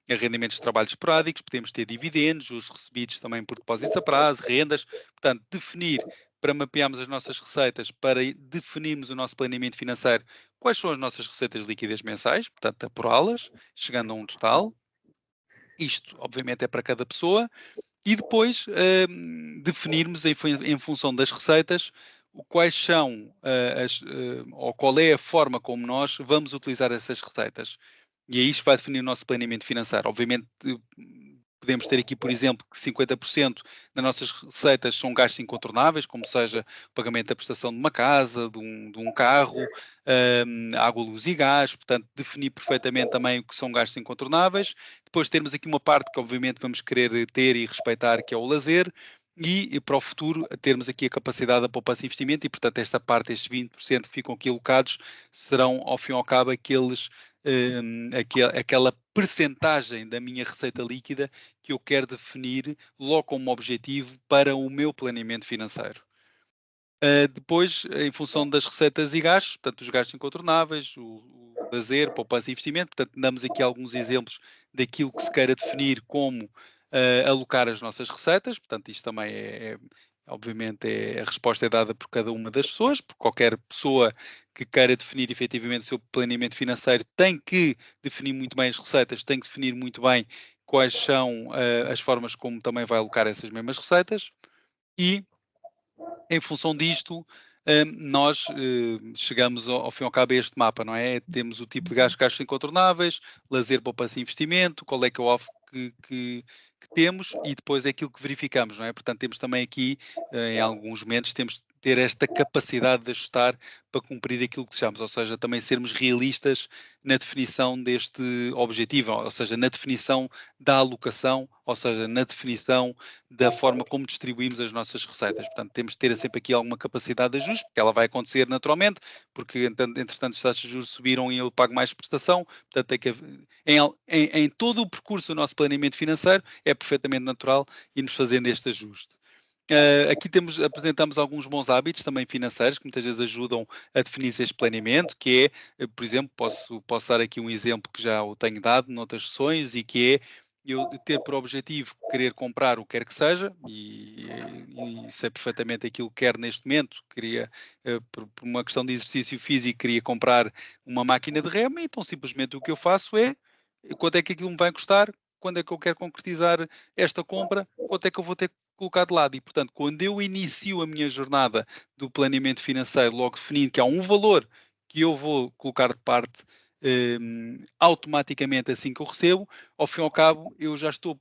rendimentos de trabalhos esporádicos, podemos ter dividendos, os recebidos também por depósitos a prazo, rendas, portanto, definir para mapearmos as nossas receitas, para definirmos o nosso planeamento financeiro, quais são as nossas receitas líquidas mensais, portanto, apurá-las, chegando a um total. Isto, obviamente, é para cada pessoa. E depois definirmos, em função das receitas, quais são ou qual é a forma como nós vamos utilizar essas receitas. E aí isto vai definir o nosso planeamento financeiro. Obviamente, podemos ter aqui, por exemplo, que 50% das nossas receitas são gastos incontornáveis, como seja o pagamento da prestação de uma casa, de um carro, água, luz e gás, portanto, definir perfeitamente também o que são gastos incontornáveis. Depois temos aqui uma parte que obviamente vamos querer ter e respeitar, que é o lazer, e para o futuro termos aqui a capacidade da poupança e investimento, e portanto esta parte, estes 20% que ficam aqui alocados, serão ao fim e ao cabo aquela percentagem da minha receita líquida que eu quero definir logo como objetivo para o meu planeamento financeiro. Depois, em função das receitas e gastos, portanto, os gastos incontornáveis, o lazer, poupança e investimento, portanto, damos aqui alguns exemplos daquilo que se queira definir como alocar as nossas receitas, portanto, isto também obviamente, a resposta é dada por cada uma das pessoas, por qualquer pessoa que queira definir efetivamente o seu planeamento financeiro tem que definir muito bem as receitas, tem que definir muito bem quais são as formas como também vai alocar essas mesmas receitas e em função disto, nós chegamos ao fim e ao cabo a este mapa, não é? Temos o tipo de gastos incontornáveis, lazer, poupança e investimento, qual é que é o alvo que temos e depois é aquilo que verificamos, não é? Portanto, temos também aqui, em alguns momentos, temos de ter esta capacidade de ajustar para cumprir aquilo que desejamos, ou seja, também sermos realistas na definição deste objetivo, ou seja, na definição da alocação, ou seja, na definição da forma como distribuímos as nossas receitas. Portanto, temos de ter sempre aqui alguma capacidade de ajuste, porque ela vai acontecer naturalmente, porque entretanto as taxas de juros subiram e eu pago mais prestação, portanto tem que em todo o percurso do nosso planeamento financeiro é perfeitamente natural irmos fazendo este ajuste. Aqui apresentamos alguns bons hábitos também financeiros que muitas vezes ajudam a definir este planeamento, que é, por exemplo, posso dar aqui um exemplo que já o tenho dado noutras sessões e que é eu ter por objetivo querer comprar o que quer que seja, e sei perfeitamente aquilo que quero neste momento, queria, por uma questão de exercício físico, queria comprar uma máquina de remo, então simplesmente o que eu faço é, quanto é que aquilo me vai custar, quando é que eu quero concretizar esta compra, quanto é que eu vou ter que colocar de lado. E, portanto, quando eu inicio a minha jornada do planeamento financeiro, logo definindo que há um valor que eu vou colocar de parte automaticamente assim que eu recebo, ao fim e ao cabo eu já estou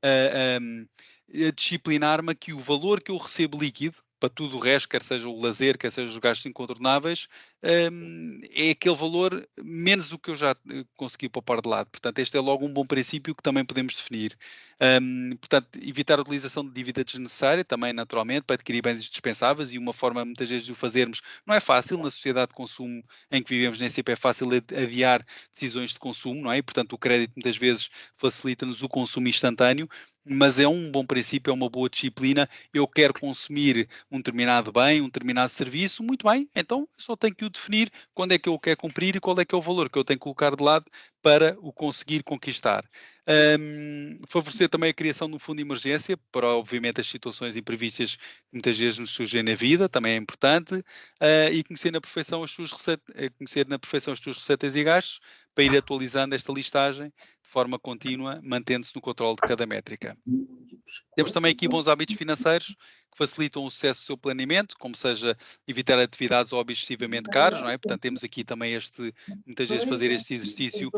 a disciplinar-me que o valor que eu recebo líquido, para tudo o resto, quer seja o lazer, quer seja os gastos incontornáveis, é aquele valor menos o que eu já consegui poupar de lado. Portanto, este é logo um bom princípio que também podemos definir. Portanto, evitar a utilização de dívida desnecessária, também naturalmente, para adquirir bens indispensáveis, e uma forma muitas vezes de o fazermos não é fácil, na sociedade de consumo em que vivemos nem sempre é fácil adiar decisões de consumo, não é? E, portanto, o crédito muitas vezes facilita-nos o consumo instantâneo, mas é um bom princípio, é uma boa disciplina. Eu quero consumir um determinado bem, um determinado serviço, muito bem, então só tenho que o definir quando é que eu o quero cumprir e qual é que é o valor que eu tenho que colocar de lado para o conseguir conquistar. Favorecer também a criação de um fundo de emergência para, obviamente, as situações imprevistas que muitas vezes nos surgem na vida, também é importante, e conhecer na perfeição as suas receitas e gastos, para ir atualizando esta listagem de forma contínua, mantendo-se no controle de cada métrica. Temos também aqui bons hábitos financeiros que facilitam o sucesso do seu planeamento, como seja evitar atividades ou hobbies excessivamente caros, não é? Portanto, temos aqui também muitas vezes fazer este exercício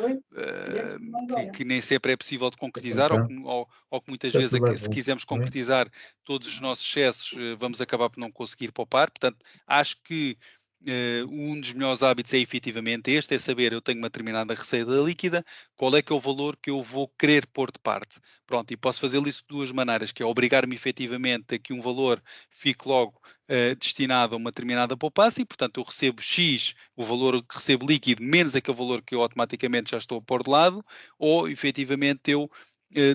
que nem sempre é possível de concretizar, ou que muitas vezes, se quisermos concretizar todos os nossos excessos, vamos acabar por não conseguir poupar. Portanto, acho que um dos melhores hábitos é efetivamente este, é saber, eu tenho uma determinada receita líquida, qual é que é o valor que eu vou querer pôr de parte. Pronto, e posso fazê-lo isso de duas maneiras, que é obrigar-me efetivamente a que um valor fique logo destinado a uma determinada poupança e, portanto, eu recebo X, o valor que recebo líquido, menos aquele valor que eu automaticamente já estou a pôr de lado, ou efetivamente eu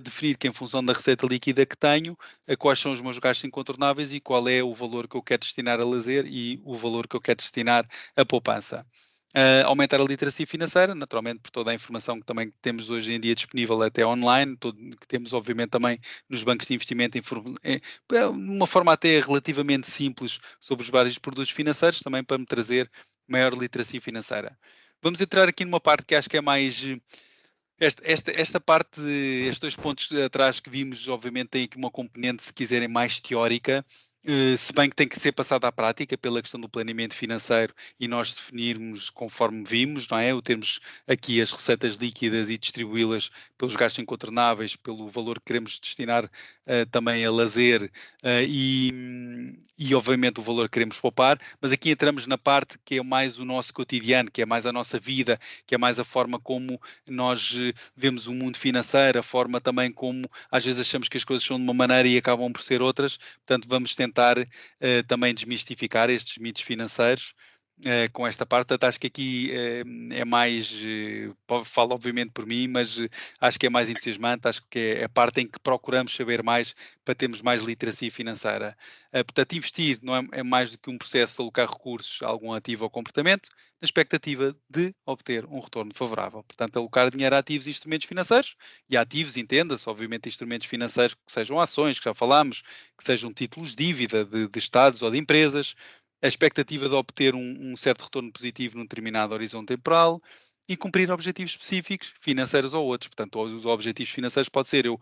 definir que em função da receita líquida que tenho, quais são os meus gastos incontornáveis e qual é o valor que eu quero destinar a lazer e o valor que eu quero destinar a poupança. Aumentar a literacia financeira, naturalmente por toda a informação que também temos hoje em dia disponível até online, que temos obviamente também nos bancos de investimento, de uma forma até relativamente simples sobre os vários produtos financeiros, também para me trazer maior literacia financeira. Vamos entrar aqui numa parte que acho que é mais esta parte, estes dois pontos atrás que vimos, obviamente, tem aqui uma componente, se quiserem, mais teórica, se bem que tem que ser passada à prática pela questão do planeamento financeiro e nós definirmos conforme vimos, não é? O termos aqui as receitas líquidas e distribuí-las pelos gastos incontornáveis, pelo valor que queremos destinar também a lazer e, obviamente, o valor que queremos poupar, mas aqui entramos na parte que é mais o nosso cotidiano, que é mais a nossa vida, que é mais a forma como nós vemos o mundo financeiro, a forma também como às vezes achamos que as coisas são de uma maneira e acabam por ser outras, portanto vamos tentar também desmistificar estes mitos financeiros com esta parte. Portanto, acho que aqui é mais, falo obviamente por mim, mas acho que é mais entusiasmante, acho que é a parte em que procuramos saber mais para termos mais literacia financeira. Portanto, investir não é mais do que um processo de alocar recursos a algum ativo ou comportamento, na expectativa de obter um retorno favorável. Portanto, alocar dinheiro a ativos e instrumentos financeiros, e ativos, entenda-se, obviamente, instrumentos financeiros que sejam ações, que já falámos, que sejam títulos de dívida de Estados ou de empresas, a expectativa de obter um certo retorno positivo num determinado horizonte temporal e cumprir objetivos específicos, financeiros ou outros. Portanto, os objetivos financeiros pode ser eu,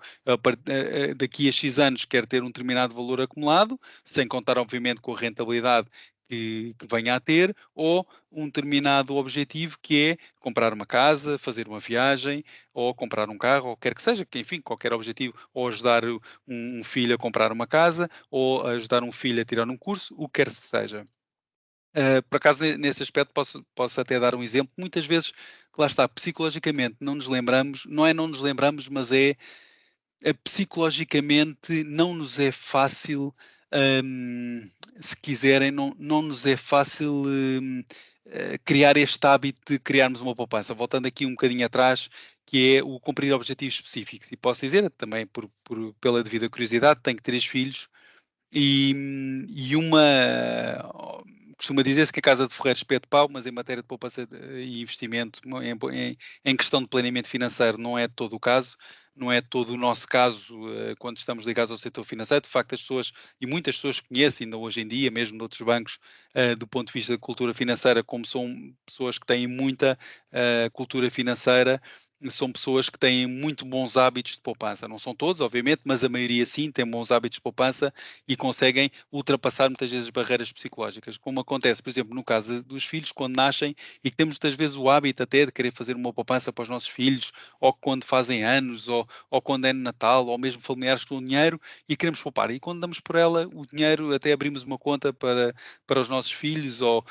daqui a X anos, quero ter um determinado valor acumulado, sem contar, obviamente, com a rentabilidade que venha a ter, ou um determinado objetivo que é comprar uma casa, fazer uma viagem, ou comprar um carro, ou quer que seja, que enfim, qualquer objetivo, ou ajudar um filho a comprar uma casa, ou ajudar um filho a tirar um curso, o que quer que seja. Por acaso, nesse aspecto, posso até dar um exemplo. Muitas vezes, lá está, psicologicamente não nos lembramos, não é não nos lembramos, mas psicologicamente não nos é fácil, hum, se quiserem, não nos é fácil criar este hábito de criarmos uma poupança. Voltando aqui um bocadinho atrás, que é o cumprir objetivos específicos. E posso dizer, também pela devida curiosidade, tenho 3 filhos e costuma dizer-se que a casa de ferreiro espeta pau, mas em matéria de poupança e investimento, em questão de planeamento financeiro, não é todo o caso, não é todo o nosso caso quando estamos ligados ao setor financeiro. De facto, as pessoas, e muitas pessoas conhecem ainda hoje em dia, mesmo de outros bancos, do ponto de vista da cultura financeira, como são pessoas que têm muita cultura financeira, são pessoas que têm muito bons hábitos de poupança. Não são todos, obviamente, mas a maioria sim tem bons hábitos de poupança e conseguem ultrapassar muitas vezes barreiras psicológicas, como acontece, por exemplo, no caso dos filhos, quando nascem e que temos muitas vezes o hábito até de querer fazer uma poupança para os nossos filhos, ou quando fazem anos, ou quando é no Natal, ou mesmo familiares com o dinheiro e queremos poupar. E quando damos por ela o dinheiro, até abrimos uma conta para os nossos filhos, ou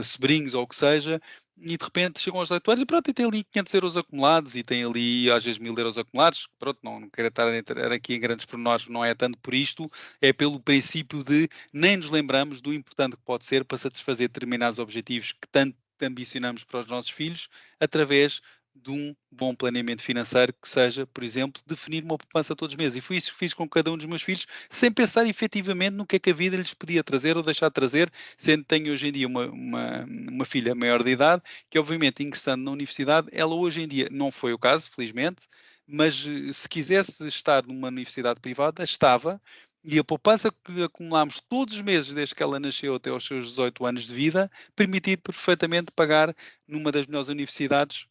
sobrinhos, ou o que seja, e de repente chegam aos 18 anos e pronto, e tem ali 500 euros acumulados e tem ali às vezes 1000 euros acumulados. Pronto, não quero estar a entrar aqui em grandes pormenores, não é tanto por isto, é pelo princípio de nem nos lembramos do importante que pode ser para satisfazer determinados objetivos que tanto ambicionamos para os nossos filhos, através de um bom planeamento financeiro, que seja, por exemplo, definir uma poupança todos os meses. E foi isso que fiz com cada um dos meus filhos, sem pensar efetivamente no que é que a vida lhes podia trazer ou deixar de trazer, sendo que tenho hoje em dia uma filha maior de idade, que obviamente ingressando na universidade, ela hoje em dia, não foi o caso, felizmente, mas se quisesse estar numa universidade privada, estava, e a poupança que acumulámos todos os meses desde que ela nasceu até aos seus 18 anos de vida, permitiu perfeitamente pagar numa das melhores universidades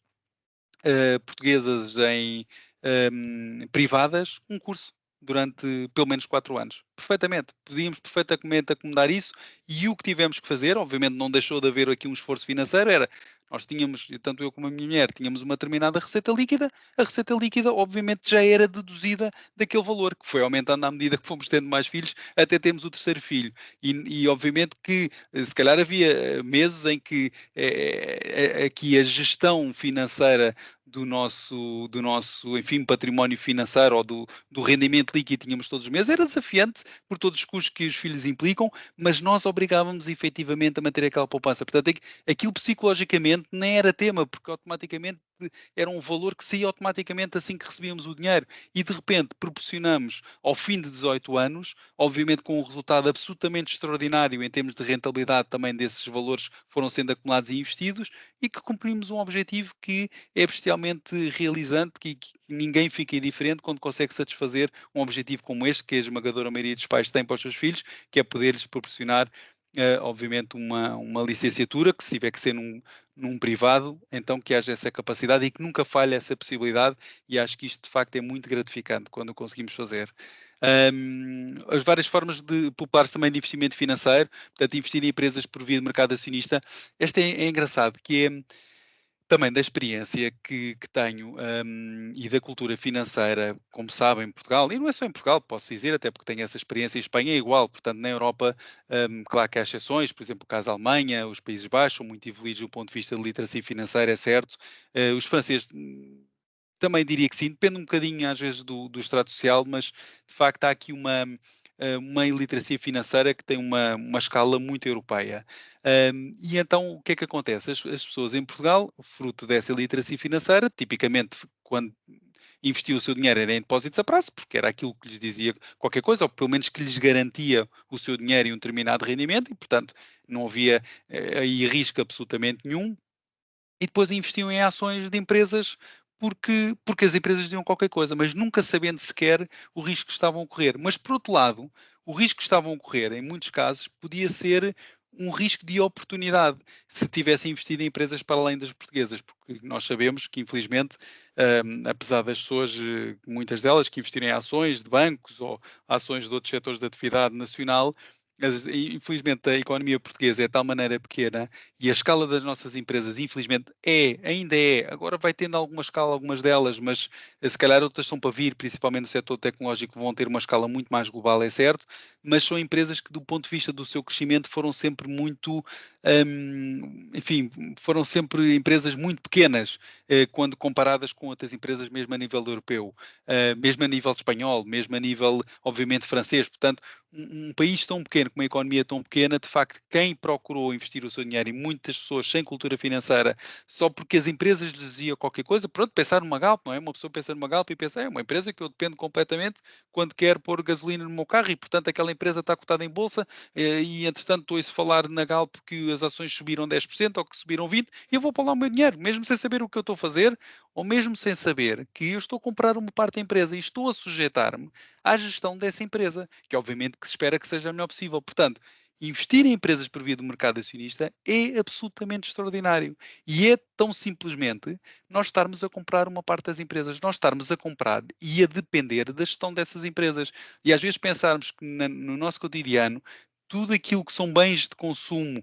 portuguesas privadas, um curso durante pelo menos 4 anos. Perfeitamente. Podíamos perfeitamente acomodar isso e o que tivemos que fazer, obviamente não deixou de haver aqui um esforço financeiro, era nós tínhamos, tanto eu como a minha mulher, tínhamos uma determinada receita líquida, a receita líquida obviamente já era deduzida daquele valor, que foi aumentando à medida que fomos tendo mais filhos, até termos o terceiro filho. E obviamente que se calhar havia meses em que aqui a gestão financeira do nosso, enfim, património financeiro ou do rendimento líquido que tínhamos todos os meses, era desafiante por todos os custos que os filhos implicam, mas nós obrigávamos efetivamente a manter aquela poupança. Portanto, aquilo psicologicamente nem era tema, porque automaticamente era um valor que saía automaticamente assim que recebíamos o dinheiro. E de repente proporcionamos, ao fim de 18 anos, obviamente com um resultado absolutamente extraordinário em termos de rentabilidade também desses valores que foram sendo acumulados e investidos, e que cumprimos um objetivo que é bestialmente realizante, que ninguém fica indiferente quando consegue satisfazer um objetivo como este, que a esmagadora maioria dos pais tem para os seus filhos, que é poder-lhes proporcionar, obviamente, uma licenciatura, que se tiver que ser num privado, então que haja essa capacidade e que nunca falhe essa possibilidade, e acho que isto de facto é muito gratificante quando o conseguimos fazer. As várias formas de poupar também de investimento financeiro, portanto, investir em empresas por via de mercado acionista, este é engraçado, que é também da experiência que tenho, e da cultura financeira, como sabem, em Portugal, e não é só em Portugal, posso dizer, até porque tenho essa experiência, em Espanha é igual, portanto, na Europa, claro que há exceções, por exemplo, o caso da Alemanha, os Países Baixos são muito evoluídos do ponto de vista de literacia financeira, é certo. Os franceses, também diria que sim, depende um bocadinho às vezes do extrato social, mas de facto há aqui uma iliteracia financeira que tem uma escala muito europeia. E então o que é que acontece? As pessoas em Portugal, fruto dessa iliteracia financeira, tipicamente quando investiu o seu dinheiro era em depósitos a prazo, porque era aquilo que lhes dizia qualquer coisa, ou pelo menos que lhes garantia o seu dinheiro e um determinado rendimento, e portanto não havia aí risco absolutamente nenhum, e depois investiam em ações de empresas porque as empresas diziam qualquer coisa, mas nunca sabendo sequer o risco que estavam a correr. Mas, por outro lado, o risco que estavam a correr, em muitos casos, podia ser um risco de oportunidade se tivessem investido em empresas para além das portuguesas, porque nós sabemos que, infelizmente, apesar das pessoas, muitas delas, que investiram em ações de bancos ou ações de outros setores de atividade nacional, infelizmente a economia portuguesa é de tal maneira pequena e a escala das nossas empresas, infelizmente, ainda é, agora vai tendo alguma escala, algumas delas, mas se calhar outras estão para vir, principalmente no setor tecnológico, vão ter uma escala muito mais global, é certo, mas são empresas que, do ponto de vista do seu crescimento, foram sempre muito, enfim, foram sempre empresas muito pequenas, quando comparadas com outras empresas, mesmo a nível europeu, mesmo a nível espanhol, mesmo a nível, obviamente, francês. Portanto, um país tão pequeno, com uma economia tão pequena, de facto, quem procurou investir o seu dinheiro, e muitas pessoas sem cultura financeira, só porque as empresas lhes diziam qualquer coisa, pronto, pensar numa Galp, não é? Uma pessoa pensa numa Galp e pensa, é uma empresa que eu dependo completamente quando quero pôr gasolina no meu carro, e portanto aquela empresa está cotada em bolsa, e entretanto estou-se falar na Galp que as ações subiram 10% ou que subiram 20%, e eu vou para lá o meu dinheiro, mesmo sem saber o que eu estou a fazer, ou mesmo sem saber que eu estou a comprar uma parte da empresa e estou a sujeitar-me à gestão dessa empresa, que obviamente que se espera que seja a melhor possível. Portanto, investir em empresas por via do mercado acionista é absolutamente extraordinário. E é tão simplesmente nós estarmos a comprar uma parte das empresas, nós estarmos a comprar e a depender da gestão dessas empresas. E às vezes pensarmos que no nosso cotidiano, tudo aquilo que são bens de consumo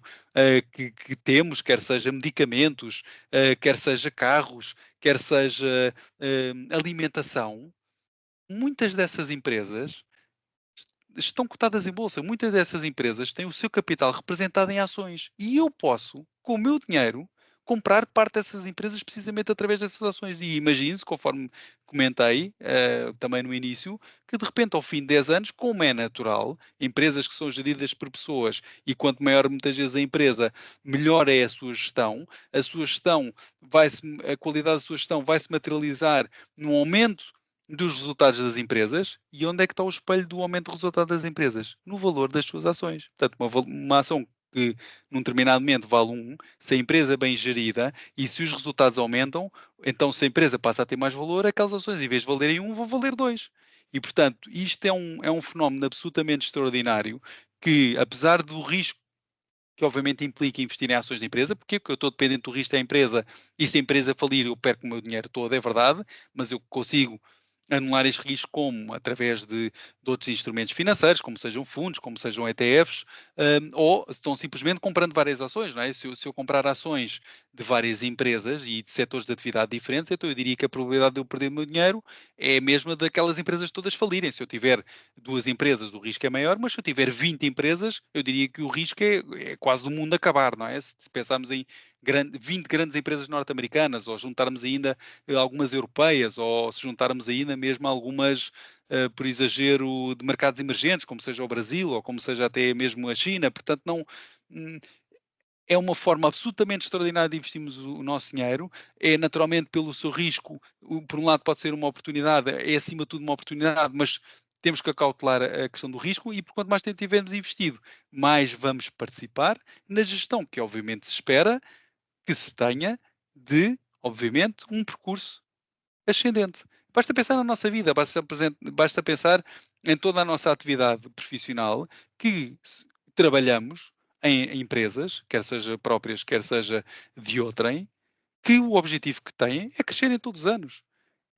que temos, quer seja medicamentos, quer seja carros, quer seja alimentação, muitas dessas empresas estão cotadas em bolsa. Muitas dessas empresas têm o seu capital representado em ações. E eu posso, com o meu dinheiro, comprar parte dessas empresas precisamente através dessas ações. E imagine-se, conforme comentei também no início, que de repente ao fim de 10 anos, como é natural, empresas que são geridas por pessoas e quanto maior muitas vezes a empresa, melhor é a sua gestão a qualidade da sua gestão vai se materializar no aumento dos resultados das empresas. E onde é que está o espelho do aumento do resultado das empresas? No valor das suas ações. Portanto, uma ação que num determinado momento vale 1, se a empresa é bem gerida e se os resultados aumentam, então se a empresa passa a ter mais valor, aquelas ações em vez de valerem 1, vão valer 2. E portanto, isto é um fenómeno absolutamente extraordinário que, apesar do risco que obviamente implica investir em ações da empresa. Porquê? Porque eu estou dependente do risco da empresa e se a empresa falir eu perco o meu dinheiro todo, é verdade, mas eu consigo anular este risco como? Através de outros instrumentos financeiros, como sejam fundos, como sejam ETFs, ou estão simplesmente comprando várias ações, não é? Se eu comprar ações de várias empresas e de setores de atividade diferentes, então eu diria que a probabilidade de eu perder o meu dinheiro é a mesma daquelas empresas todas falirem. Se eu tiver 2 empresas, o risco é maior, mas se eu tiver 20 empresas, eu diria que o risco é quase o mundo acabar, não é? Se pensarmos em 20 grandes empresas norte-americanas, ou juntarmos ainda algumas europeias, ou se juntarmos ainda mesmo algumas, por exagero, de mercados emergentes, como seja o Brasil, ou como seja até mesmo a China. Portanto, não, hum, é uma forma absolutamente extraordinária de investirmos o nosso dinheiro. É naturalmente pelo seu risco, por um lado pode ser uma oportunidade, é acima de tudo uma oportunidade, mas temos que acautelar a questão do risco e por quanto mais tempo tivermos investido, mais vamos participar na gestão que obviamente se espera que se tenha de, obviamente, um percurso ascendente. Basta pensar na nossa vida, basta pensar em toda a nossa atividade profissional que trabalhamos em empresas, quer seja próprias, quer seja de outrem, que o objetivo que têm é crescerem todos os anos.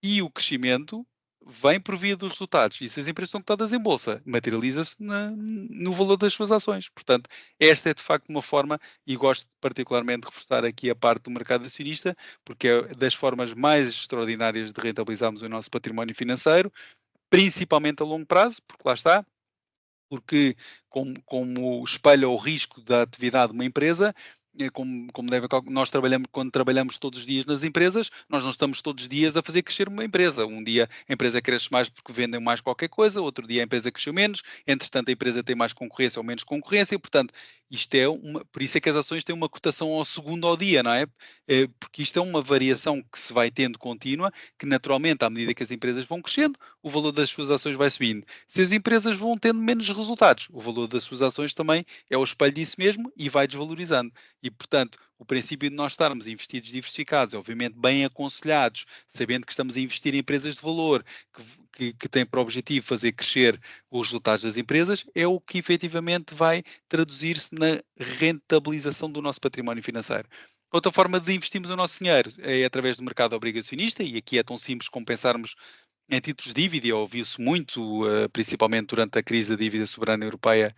E o crescimento vem por via dos resultados. E se as empresas estão cotadas em bolsa, materializa-se no valor das suas ações. Portanto, esta é de facto uma forma, e gosto particularmente de reforçar aqui a parte do mercado acionista, porque é das formas mais extraordinárias de rentabilizarmos o nosso património financeiro, principalmente a longo prazo, porque lá está, porque como espelha o risco da atividade de uma empresa, como nós trabalhamos, quando trabalhamos todos os dias nas empresas, nós não estamos todos os dias a fazer crescer uma empresa. Um dia a empresa cresce mais porque vendem mais qualquer coisa, outro dia a empresa cresceu menos, entretanto a empresa tem mais concorrência ou menos concorrência, portanto, por isso é que as ações têm uma cotação ao segundo ao dia, não é? Porque isto é uma variação que se vai tendo contínua, que naturalmente, à medida que as empresas vão crescendo, o valor das suas ações vai subindo. Se as empresas vão tendo menos resultados, o valor das suas ações também é o espelho disso mesmo e vai desvalorizando. E, portanto, o princípio de nós estarmos investidos diversificados, obviamente bem aconselhados, sabendo que estamos a investir em empresas de valor, que têm por objetivo fazer crescer os resultados das empresas, é o que efetivamente vai traduzir-se na rentabilização do nosso património financeiro. Outra forma de investirmos o nosso dinheiro é através do mercado obrigacionista, e aqui é tão simples como pensarmos em títulos de dívida. Ouviu-se muito, principalmente durante a crise da dívida soberana europeia,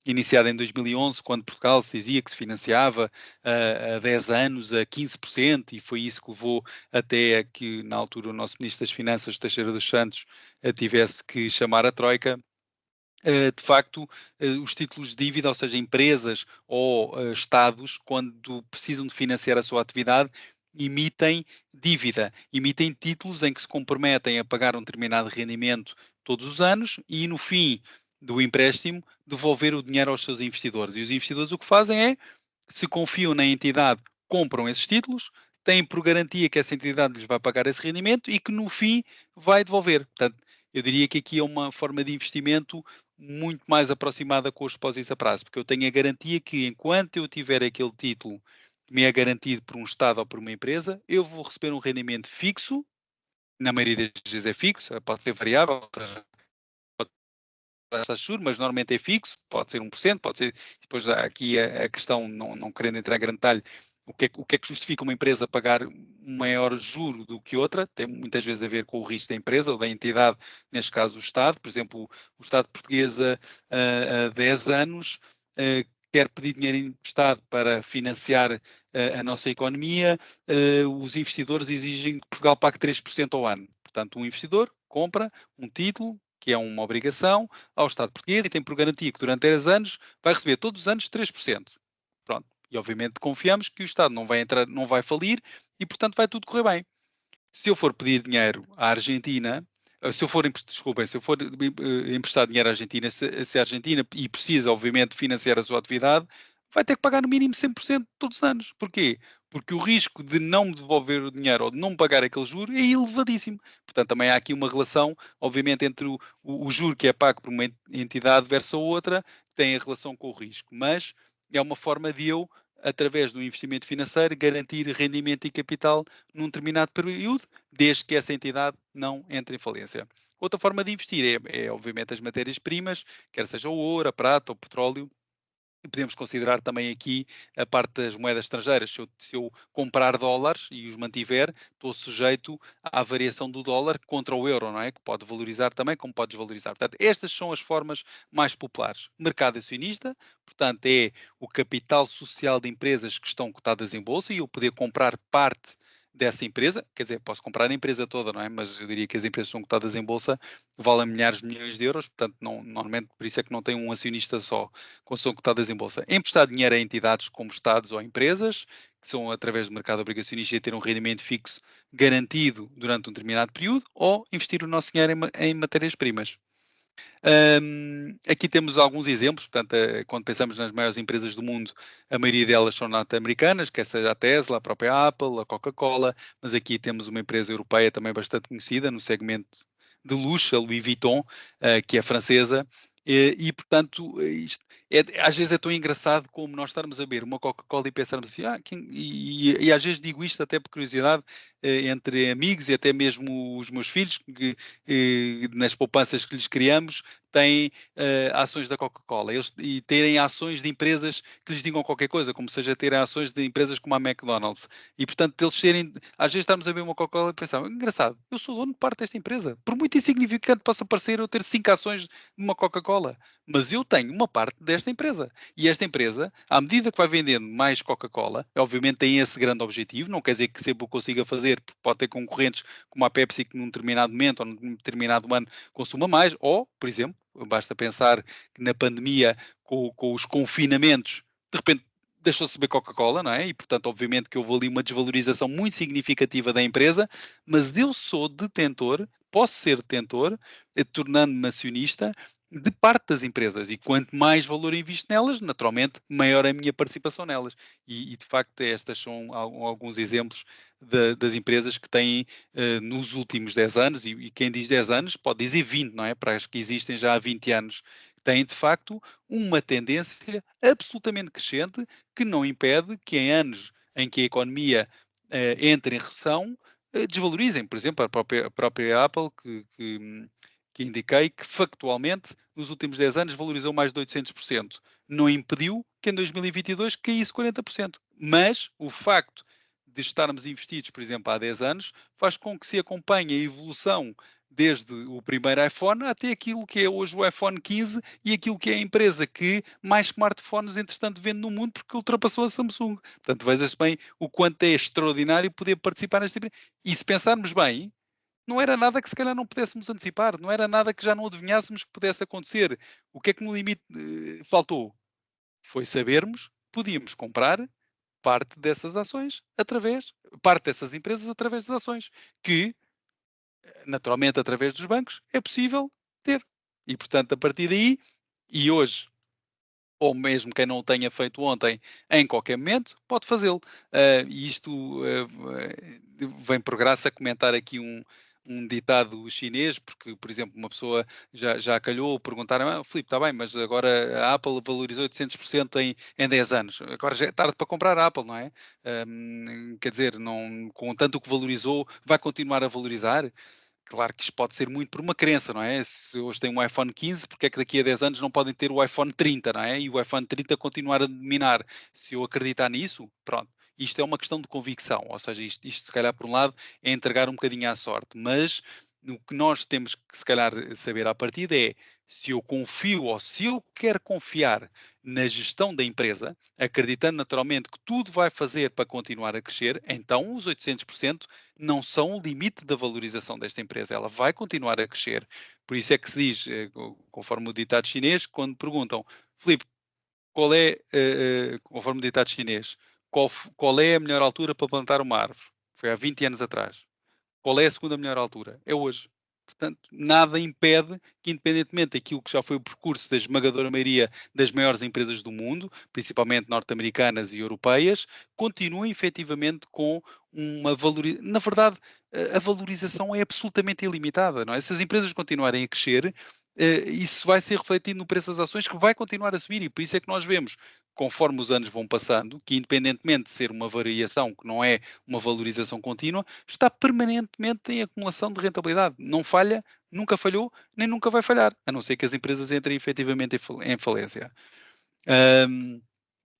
iniciada em 2011, quando Portugal se dizia que se financiava há 10 anos a 15%, e foi isso que levou até a que, na altura, o nosso Ministro das Finanças, Teixeira dos Santos, tivesse que chamar a Troika. De facto, os títulos de dívida, ou seja, empresas ou Estados, quando precisam de financiar a sua atividade, emitem dívida, emitem títulos em que se comprometem a pagar um determinado rendimento todos os anos e, no fim do empréstimo, devolver o dinheiro aos seus investidores. E os investidores o que fazem é, se confiam na entidade, compram esses títulos, têm por garantia que essa entidade lhes vai pagar esse rendimento e que, no fim, vai devolver. Portanto, eu diria que aqui é uma forma de investimento muito mais aproximada com os depósitos a prazo, porque eu tenho a garantia que enquanto eu tiver aquele título que me é garantido por um Estado ou por uma empresa, eu vou receber um rendimento fixo, na maioria das vezes é fixo, pode ser variável, pode taxa de juros, mas normalmente é fixo, pode ser 1%, pode ser, depois há aqui a questão, não querendo entrar em grande detalhe, o que é que justifica uma empresa pagar um maior juro do que outra? Tem muitas vezes a ver com o risco da empresa ou da entidade, neste caso o Estado. Por exemplo, o Estado português há 10 anos quer pedir dinheiro emprestado para financiar a nossa economia, os investidores exigem que Portugal pague 3% ao ano. Portanto, um investidor compra um título, que é uma obrigação, ao Estado português e tem por garantia que durante 10 anos vai receber todos os anos 3%. Pronto. E obviamente confiamos que o Estado não vai falir e, portanto, vai tudo correr bem. Se eu for pedir dinheiro à Argentina, se eu for, desculpem, se eu for emprestar dinheiro à Argentina, se a Argentina e precisa, obviamente, financiar a sua atividade, vai ter que pagar no mínimo 100% todos os anos. Porquê? Porque o risco de não me devolver o dinheiro ou de não me pagar aquele juro é elevadíssimo. Portanto, também há aqui uma relação, obviamente, entre o juro que é pago por uma entidade versus a outra, que tem a relação com o risco. Mas é uma forma de eu, através do investimento financeiro, garantir rendimento e capital num determinado período, desde que essa entidade não entre em falência. Outra forma de investir é obviamente, as matérias-primas, quer seja o ouro, a prata, o petróleo, e podemos considerar também aqui a parte das moedas estrangeiras. Se eu comprar dólares e os mantiver, estou sujeito à variação do dólar contra o euro, não é? Que pode valorizar também, como pode desvalorizar. Portanto, estas são as formas mais populares. Mercado acionista, portanto, é o capital social de empresas que estão cotadas em bolsa e eu poder comprar parte dessa empresa, quer dizer, posso comprar a empresa toda, não é? Mas eu diria que as empresas que são cotadas em bolsa valem milhares de milhões de euros, portanto, normalmente, por isso é que não tem um acionista só quando são cotadas em bolsa. Emprestar dinheiro a entidades como Estados ou empresas, que são através do mercado obrigacionista e ter um rendimento fixo garantido durante um determinado período, ou investir o nosso dinheiro em matérias-primas. Aqui temos alguns exemplos, portanto, quando pensamos nas maiores empresas do mundo, a maioria delas são norte-americanas, quer seja a Tesla, a própria Apple, a Coca-Cola, mas aqui temos uma empresa europeia também bastante conhecida no segmento de luxo, a Louis Vuitton, que é francesa, portanto, às vezes é tão engraçado como nós estarmos a beber uma Coca-Cola e pensarmos assim, e às vezes digo isto até por curiosidade, entre amigos e até mesmo os meus filhos, que nas poupanças que lhes criamos, têm ações da Coca-Cola e terem ações de empresas que lhes digam qualquer coisa, como seja terem ações de empresas como a McDonald's. E, portanto, eles serem, às vezes estamos a ver uma Coca-Cola e pensar, engraçado, eu sou dono de parte desta empresa. Por muito insignificante possa parecer eu ter 5 ações de uma Coca-Cola, mas eu tenho uma parte desta empresa. E esta empresa, à medida que vai vendendo mais Coca-Cola, obviamente tem esse grande objetivo, não quer dizer que sempre o consiga fazer, porque pode ter concorrentes como a Pepsi que num determinado momento ou num determinado ano consuma mais, ou, por exemplo, basta pensar que na pandemia, com os confinamentos, de repente deixou-se de beber Coca-Cola, não é? E, portanto, obviamente que houve ali uma desvalorização muito significativa da empresa, mas eu sou detentor, posso ser detentor, tornando-me acionista de parte das empresas. E quanto mais valor invisto nelas, naturalmente, maior é a minha participação nelas. De facto, estas são alguns exemplos das empresas que têm, nos últimos 10 anos, e quem diz 10 anos pode dizer 20, não é? Para as que existem já há 20 anos, têm, de facto, uma tendência absolutamente crescente que não impede que em anos em que a economia entre em recessão, desvalorizem. Por exemplo, a própria Apple, que indiquei que factualmente nos últimos 10 anos valorizou mais de 800%. Não impediu que em 2022 caísse 40%. Mas o facto de estarmos investidos, por exemplo, há 10 anos, faz com que se acompanhe a evolução desde o primeiro iPhone até aquilo que é hoje o iPhone 15 e aquilo que é a empresa que mais smartphones, entretanto, vende no mundo porque ultrapassou a Samsung. Portanto, veja-se bem o quanto é extraordinário poder participar nesta empresa. E se pensarmos bem, não era nada que se calhar não pudéssemos antecipar, não era nada que já não adivinhássemos que pudesse acontecer. O que é que no limite faltou? Foi sabermos, podíamos comprar parte dessas ações parte dessas empresas através das ações, que naturalmente através dos bancos é possível ter. E portanto, a partir daí, e hoje, ou mesmo quem não o tenha feito ontem, em qualquer momento, pode fazê-lo. E isto vem por graça comentar aqui um ditado chinês, porque, por exemplo, uma pessoa já calhou perguntar, Filipe, está bem, mas agora a Apple valorizou 800% em 10 anos. Agora já é tarde para comprar a Apple, não é? Quer dizer, não, com tanto que valorizou, vai continuar a valorizar? Claro que isto pode ser muito por uma crença, não é? Se hoje tem um iPhone 15, porque é que daqui a 10 anos não podem ter o iPhone 30, não é? E o iPhone 30 continuar a dominar. Se eu acreditar nisso, pronto. Isto é uma questão de convicção, ou seja, isto se calhar por um lado é entregar um bocadinho à sorte, mas o que nós temos que se calhar saber à partida é se eu confio ou se eu quero confiar na gestão da empresa, acreditando naturalmente que tudo vai fazer para continuar a crescer, então os 800% não são o limite da valorização desta empresa, ela vai continuar a crescer. Por isso é que se diz, conforme o ditado chinês, quando perguntam, Filipe, conforme o ditado chinês, qual é a melhor altura para plantar uma árvore? Foi há 20 anos atrás. Qual é a segunda melhor altura? É hoje. Portanto, nada impede que, independentemente daquilo que já foi o percurso da esmagadora maioria das maiores empresas do mundo, principalmente norte-americanas e europeias, continuem efetivamente com uma valorização. Na verdade, a valorização é absolutamente ilimitada, não é? Se as empresas continuarem a crescer, isso vai ser refletido no preço das ações, que vai continuar a subir, e por isso é que nós vemos, conforme os anos vão passando, que independentemente de ser uma variação que não é uma valorização contínua, está permanentemente em acumulação de rentabilidade. Não falha, nunca falhou, nem nunca vai falhar, a não ser que as empresas entrem efetivamente em falência.